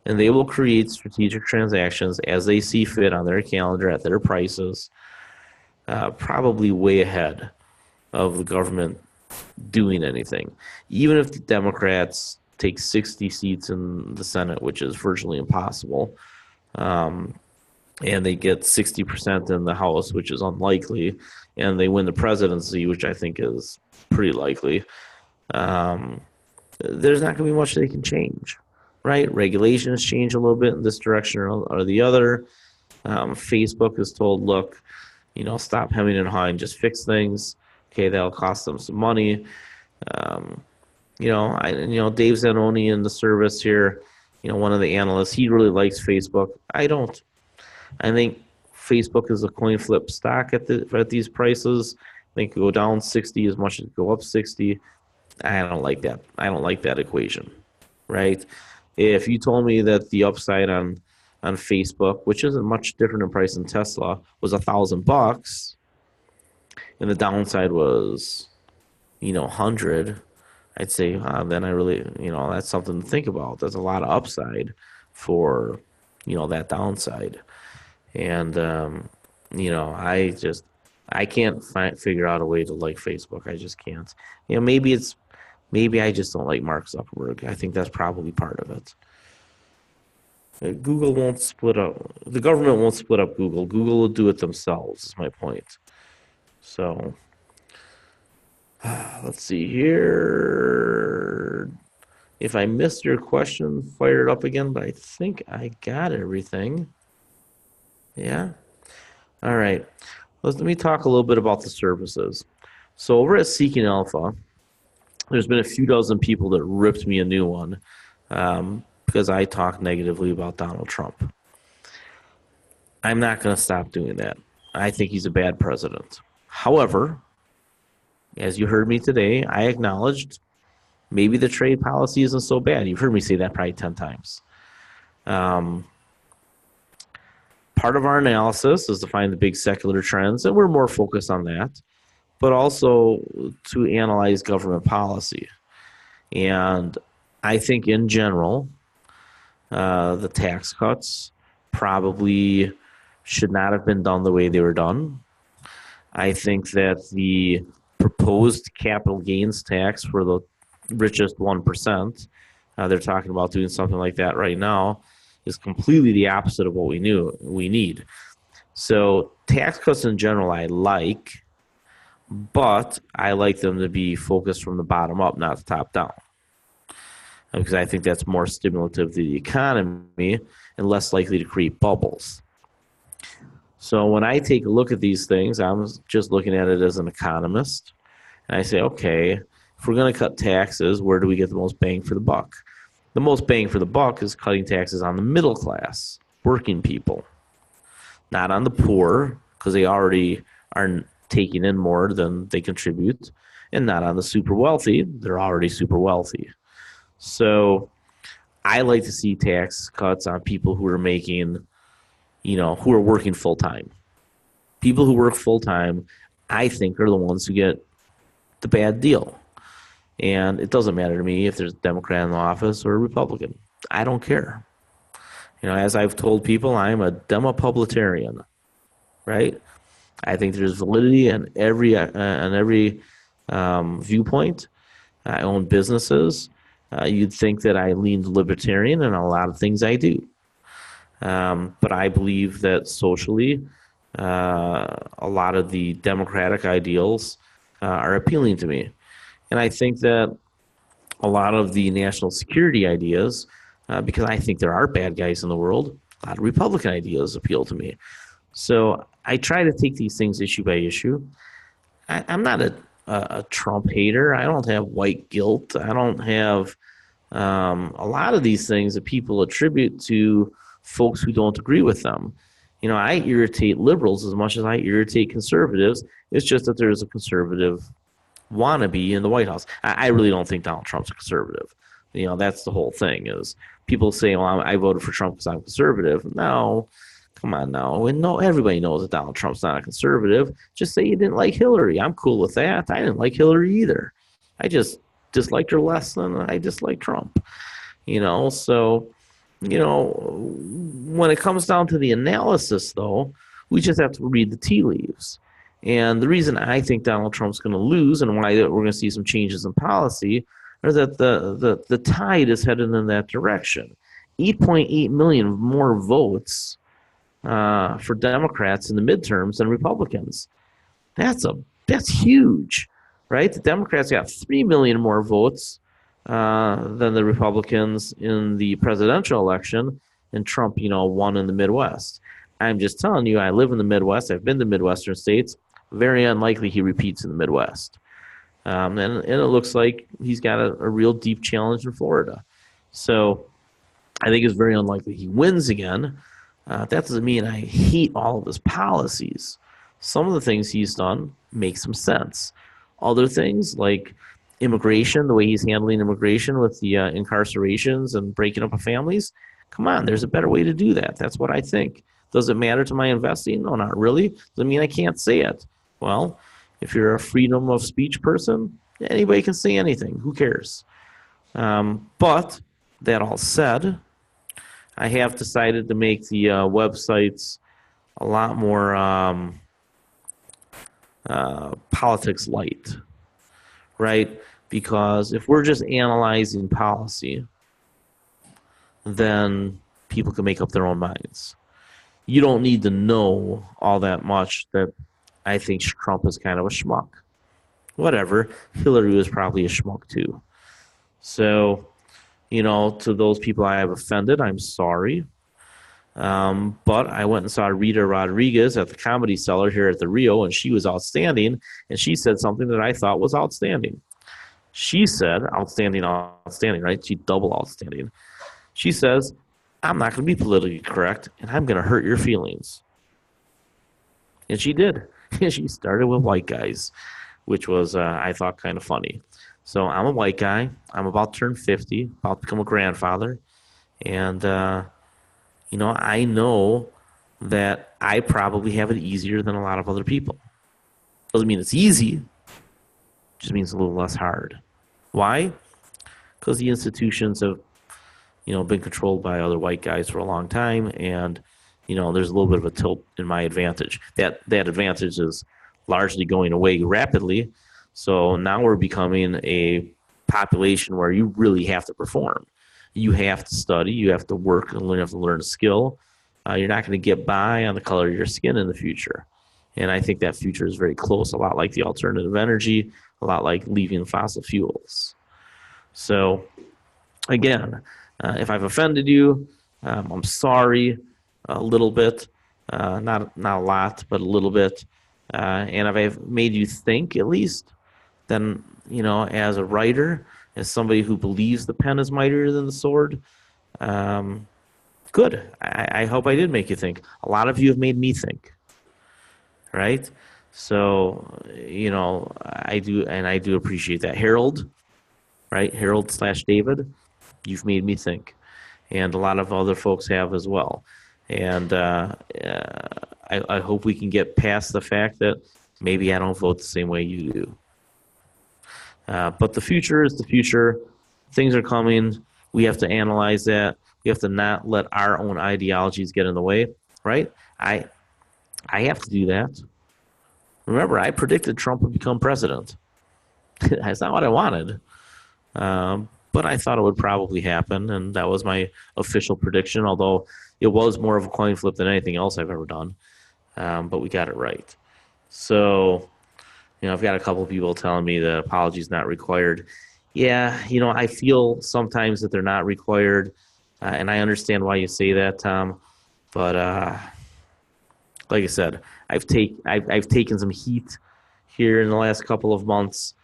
And they will create strategic transactions as they see fit on their calendar at their prices, probably way ahead of the government doing anything. Even if the Democrats take 60 seats in the Senate, which is virtually impossible, and they get 60% in the House, which is unlikely, and they win the presidency, which I think is pretty likely, there's not going to be much they can change, right? Regulations change a little bit in this direction or the other. Facebook is told, look, stop hemming and hawing, just fix things. Okay, that'll cost them some money. Dave Zanoni in the service here, one of the analysts, he really likes Facebook. I don't. I think Facebook is a coin flip stock at these prices. I think it go down 60 as much as go up 60. I don't like that. I don't like that equation, right? If you told me that the upside on Facebook, which isn't much different in price than Tesla, was $1,000, and the downside was, 100, I'd say then I really, that's something to think about. There's a lot of upside for, that downside, and I can't figure out a way to like Facebook. I just can't. Maybe I just don't like Mark Zuckerberg. I think that's probably part of it. Google won't split up. The government won't split up Google. Google will do it themselves, is my point. So, let's see here. If I missed your question, fire it up again, but I think I got everything. Yeah? All right. Let me talk a little bit about the services. So over at Seeking Alpha, there's been a few dozen people that ripped me a new one because I talk negatively about Donald Trump. I'm not going to stop doing that. I think he's a bad president. However, as you heard me today, I acknowledged maybe the trade policy isn't so bad. You've heard me say that probably 10 times. Part of our analysis is to find the big secular trends, and we're more focused on that, but also to analyze government policy. And I think in general, the tax cuts probably should not have been done the way they were done. I think that the proposed capital gains tax for the richest 1%, they're talking about doing something like that right now, is completely the opposite of what we need. So tax cuts in general I like, but I like them to be focused from the bottom up, not the top down. Because I think that's more stimulative to the economy and less likely to create bubbles. So when I take a look at these things, I'm just looking at it as an economist. And I say, okay, if we're going to cut taxes, where do we get the most bang for the buck? The most bang for the buck is cutting taxes on the middle class, working people, not on the poor, because they already are taking in more than they contribute, and not on the super wealthy. They're already super wealthy. So I like to see tax cuts on people who are making, who are working full time. People who work full time, I think, are the ones who get the bad deal. And it doesn't matter to me if there's a Democrat in the office or a Republican. I don't care. As I've told people, I'm a Demopublitarian, right? I think there's validity in every viewpoint. I own businesses. You'd think that I leaned libertarian in a lot of things I do. But I believe that socially, a lot of the democratic ideals are appealing to me. And I think that a lot of the national security ideas, because I think there are bad guys in the world, a lot of Republican ideas appeal to me. So I try to take these things issue by issue. I'm not a Trump hater. I don't have white guilt. I don't have a lot of these things that people attribute to folks who don't agree with them. You know, I irritate liberals as much as I irritate conservatives. It's just that there's a conservative wannabe in the White House. I really don't think Donald Trump's a conservative. You know, that's the whole thing is people say, well, I voted for Trump because I'm conservative. No, come on now. And no, everybody knows that Donald Trump's not a conservative. Just say you didn't like Hillary. I'm cool with that. I didn't like Hillary either. I just disliked her less than I disliked Trump. You know, so, you know, when it comes down to the analysis, though, we just have to read the tea leaves. And the reason I think Donald Trump's going to lose and why we're going to see some changes in policy are that the tide is headed in that direction. 8.8 million more votes for Democrats in the midterms than Republicans. That's huge, right? The Democrats got 3 million more votes than the Republicans in the presidential election, and Trump, you know, won in the Midwest. I'm just telling you, I live in the Midwest. I've been to Midwestern states. Very unlikely he repeats in the Midwest. And it looks like he's got a real deep challenge in Florida. So I think it's very unlikely he wins again. That doesn't mean I hate all of his policies. Some of the things he's done make some sense. Other things like immigration, the way he's handling immigration with the incarcerations and breaking up of families, come on, there's a better way to do that. That's what I think. Does it matter to my investing? No, not really. Doesn't mean I can't say it. Well, if you're a freedom of speech person, anybody can say anything. Who cares? But that all said, I have decided to make the websites a lot more politics light, right? Because if we're just analyzing policy, then people can make up their own minds. You don't need to know all that much that I think Trump is kind of a schmuck. Whatever. Hillary was probably a schmuck too. So, you know, to those people I have offended, I'm sorry. But I went and saw Rita Rodriguez at the Comedy Cellar here at the Rio, and she was outstanding. And she said something that I thought was outstanding. She said, outstanding, right? She double outstanding. She says, I'm not going to be politically correct, and I'm going to hurt your feelings. And she did. She started with white guys, which was, I thought, kind of funny. So I'm a white guy. I'm about to turn 50, about to become a grandfather. And, you know, I know that I probably have it easier than a lot of other people. Doesn't mean it's easy. It just means a little less hard. Why? Because the institutions have, you know, been controlled by other white guys for a long time, and you know, there's a little bit of a tilt in my advantage. That advantage is largely going away rapidly. So now we're becoming a population where you really have to perform. You have to study, you have to work, and you have to learn a skill. You're not going to get by on the color of your skin in the future. And I think that future is very close, a lot like the alternative energy, a lot like leaving fossil fuels. So again, if I've offended you, I'm sorry a little bit, not a lot, but a little bit. And if I've made you think at least, then, you know, as a writer, as somebody who believes the pen is mightier than the sword, good. I hope I did make you think. A lot of you have made me think, right? So, you know, I do appreciate that. Harold, right? Harold/David, you've made me think. And a lot of other folks have as well. And I hope we can get past the fact that maybe I don't vote the same way you do. But the future is the future. Things are coming. We have to analyze that. We have to not let our own ideologies get in the way, right? I have to do that. Remember, I predicted Trump would become president. That's not what I wanted. But I thought it would probably happen, and that was my official prediction, although it was more of a coin flip than anything else I've ever done. But we got it right. So, I've got a couple of people telling me the apology is not required. Yeah, I feel sometimes that they're not required, and I understand why you say that, Tom. But like I said, I've taken some heat here in the last couple of months,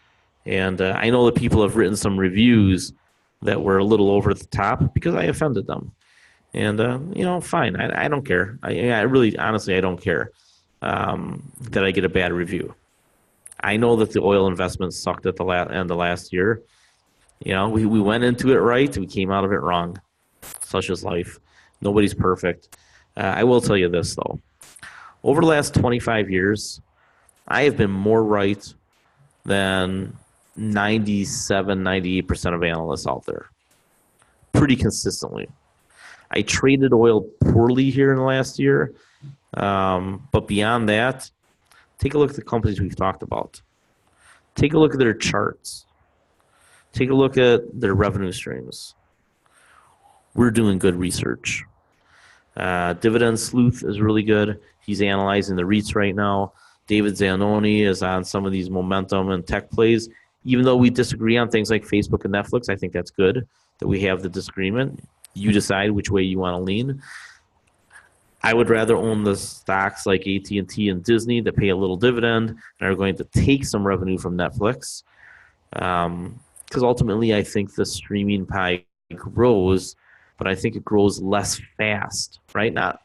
and I know that people have written some reviews that were a little over the top because I offended them. And fine, I don't care. I really, honestly, I don't care that I get a bad review. I know that the oil investment sucked at the end of last year. We went into it right, we came out of it wrong. Such is life. Nobody's perfect. I will tell you this though: over the last 25 years, I have been more right than 97, 98% of analysts out there, pretty consistently. I traded oil poorly here in the last year, but beyond that, take a look at the companies we've talked about. Take a look at their charts. Take a look at their revenue streams. We're doing good research. Dividend Sleuth is really good. He's analyzing the REITs right now. David Zanoni is on some of these momentum and tech plays. Even though we disagree on things like Facebook and Netflix, I think that's good that we have the disagreement. You decide which way you want to lean. I would rather own the stocks like AT&T and Disney that pay a little dividend and are going to take some revenue from Netflix. Because ultimately, I think the streaming pie grows, but I think it grows less fast, right? Not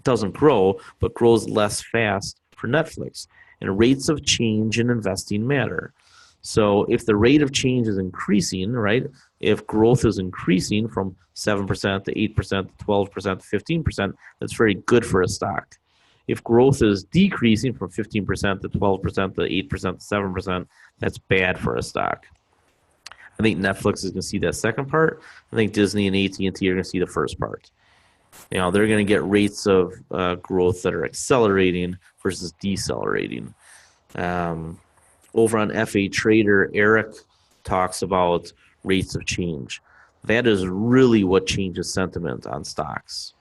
doesn't grow, but grows less fast for Netflix. And rates of change in investing matter. So if the rate of change is increasing, right? If growth is increasing from 7% to 8% to 12% to 15%, that's very good for a stock. If growth is decreasing from 15% to 12% to 8% to 7%, that's bad for a stock. I think Netflix is going to see that second part. I think Disney and AT&T are going to see the first part. They're going to get rates of growth that are accelerating versus decelerating. Over on FA Trader, Eric talks about rates of change. That is really what changes sentiment on stocks,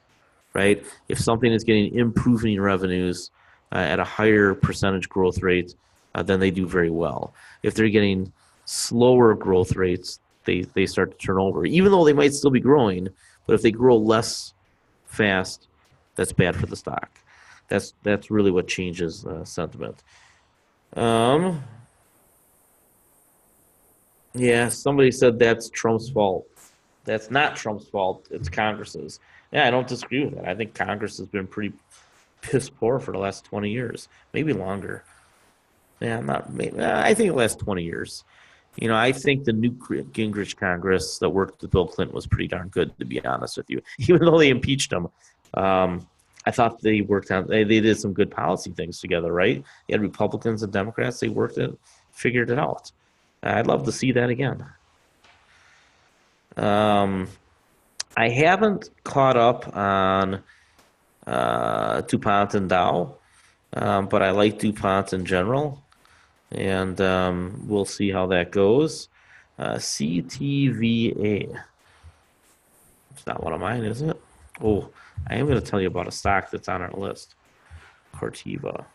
right? If something is getting improving revenues at a higher percentage growth rate, then they do very well. If they're getting slower growth rates, they start to turn over, even though they might still be growing. But if they grow less fast, that's bad for the stock. That's really what changes sentiment. Yeah, somebody said that's Trump's fault. That's not Trump's fault. It's Congress's. Yeah, I don't disagree with that. I think Congress has been pretty piss poor for the last 20 years, maybe longer. Yeah, not maybe. I think the last 20 years. I think the Newt Gingrich Congress that worked with Bill Clinton was pretty darn good, to be honest with you. Even though they impeached him, I thought they worked on. They did some good policy things together, right? You had Republicans and Democrats. They figured it out. I'd love to see that again. I haven't caught up on DuPont and Dow, but I like DuPont in general, and we'll see how that goes. CTVA. It's not one of mine, is it? Oh, I am going to tell you about a stock that's on our list. Corteva.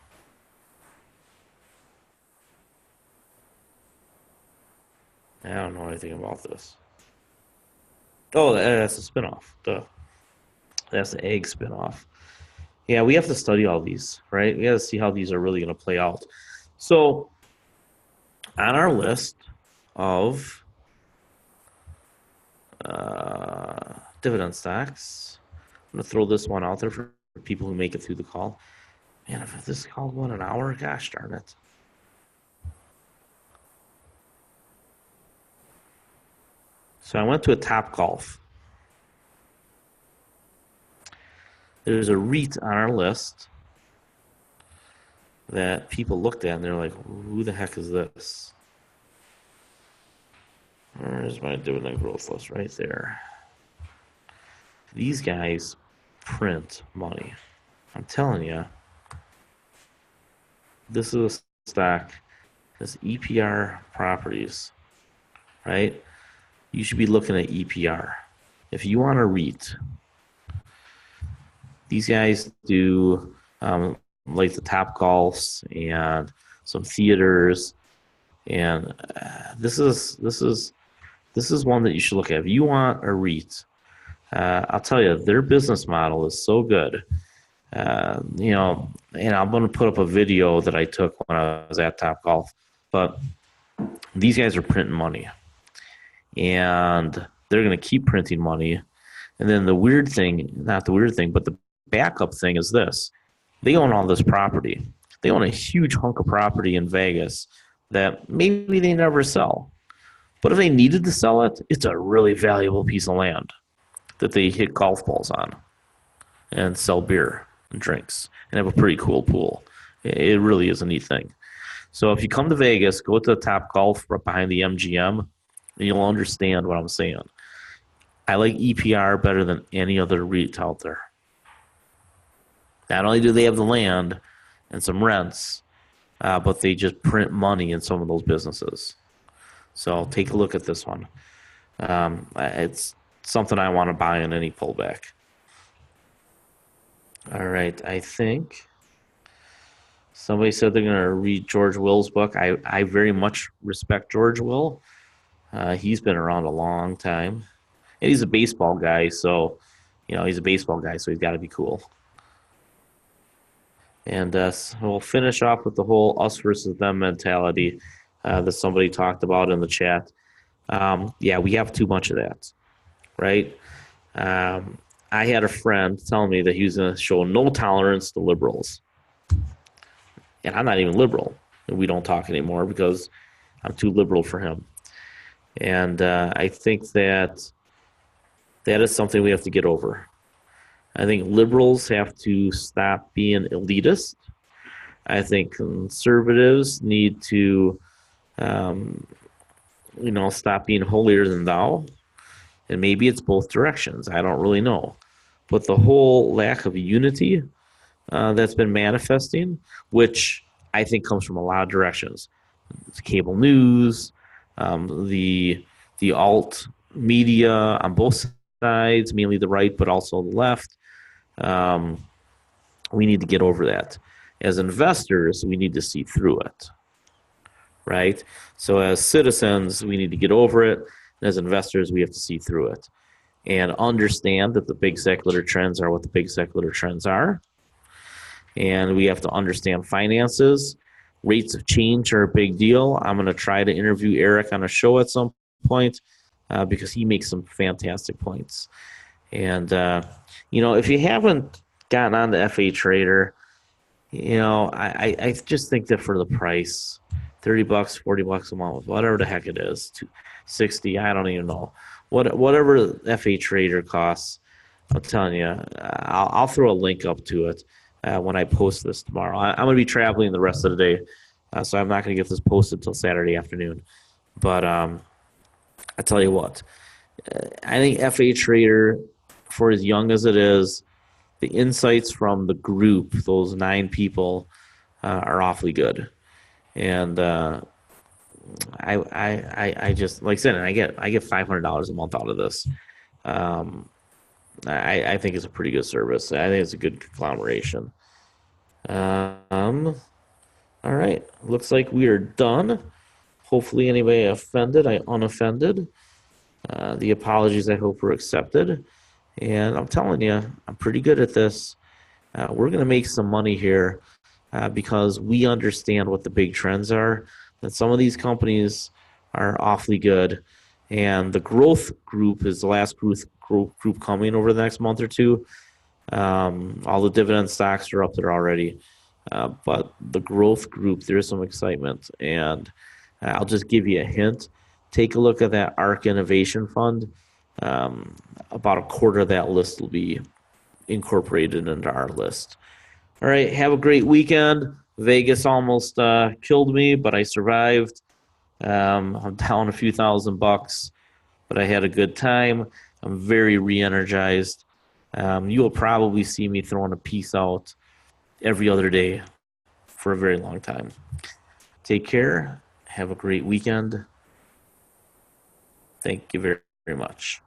I don't know anything about this. Oh, that's a spinoff. Duh. That's the egg spinoff. Yeah, we have to study all these, right? We got to see how these are really going to play out. So, on our list of dividend stocks, I'm going to throw this one out there for people who make it through the call. Man, if this call went an hour, gosh darn it. So I went to a Top Golf. There's a REIT on our list that people looked at and they're like, who the heck is this? Where's my dividend growth list? Right there. These guys print money. I'm telling you, this is a stock This EPR properties, right? You should be looking at EPR. If you want to REIT, these guys do like the Top Golfs and some theaters, and this is one that you should look at. If you want a REIT, I'll tell you, their business model is so good. And I'm going to put up a video that I took when I was at Top Golf, but these guys are printing money, and they're going to keep printing money. And then the weird thing, not the weird thing, but the backup thing is this. They own all this property. They own a huge hunk of property in Vegas that maybe they never sell. But if they needed to sell it, it's a really valuable piece of land that they hit golf balls on and sell beer and drinks and have a pretty cool pool. It really is a neat thing. So if you come to Vegas, go to the Top Golf right behind the MGM, and you'll understand what I'm saying. I like EPR better than any other REIT out there. Not only do they have the land and some rents, but they just print money in some of those businesses. So take a look at this one. It's something I want to buy in any pullback. All right, I think somebody said they're going to read George Will's book. I very much respect George Will. He's been around a long time. And he's a baseball guy, so, he's a baseball guy, so he's got to be cool. And so we'll finish off with the whole us versus them mentality that somebody talked about in the chat. Yeah, we have too much of that, right? I had a friend tell me that he was going to show no tolerance to liberals. And I'm not even liberal. And we don't talk anymore because I'm too liberal for him. And I think that is something we have to get over. I think liberals have to stop being elitist. I think conservatives need to, stop being holier than thou. And maybe it's both directions. I don't really know. But the whole lack of unity that's been manifesting, which I think comes from a lot of directions. It's cable news, the alt media on both sides, mainly the right, but also the left. We need to get over that. As investors, we need to see through it, right? So as citizens, we need to get over it. And as investors, we have to see through it and understand that the big secular trends are what the big secular trends are. And we have to understand finances. Rates of change are a big deal. I'm going to try to interview Eric on a show at some point because he makes some fantastic points. And, if you haven't gotten on the FA Trader, I just think that for the price, $30, $40 a month, whatever the heck it is, $60, I don't even know. Whatever FA Trader costs, I'm telling you, I'll throw a link up to it when I post this tomorrow. I'm going to be traveling the rest of the day, so I'm not going to get this posted till Saturday afternoon. But I tell you what, I think FA Trader, for as young as it is, the insights from the group, those 9 people, are awfully good. And I just, like I said, and I get $500 a month out of this. I think it's a pretty good service. I think it's a good conglomeration. All right, looks like we are done. Hopefully, anybody offended, I unoffended. The apologies, I hope, were accepted. And I'm telling you, I'm pretty good at this. We're going to make some money here because we understand what the big trends are. That some of these companies are awfully good. And the growth group is the last group coming over the next month or two. All the dividend stocks are up there already. But the growth group, there is some excitement. And I'll just give you a hint. Take a look at that ARK Innovation Fund. About a quarter of that list will be incorporated into our list. All right, have a great weekend. Vegas almost killed me, but I survived. I'm down a few $1,000, but I had a good time. I'm very re-energized. You will probably see me throwing a piece out every other day for a very long time. Take care. Have a great weekend. Thank you very, very much.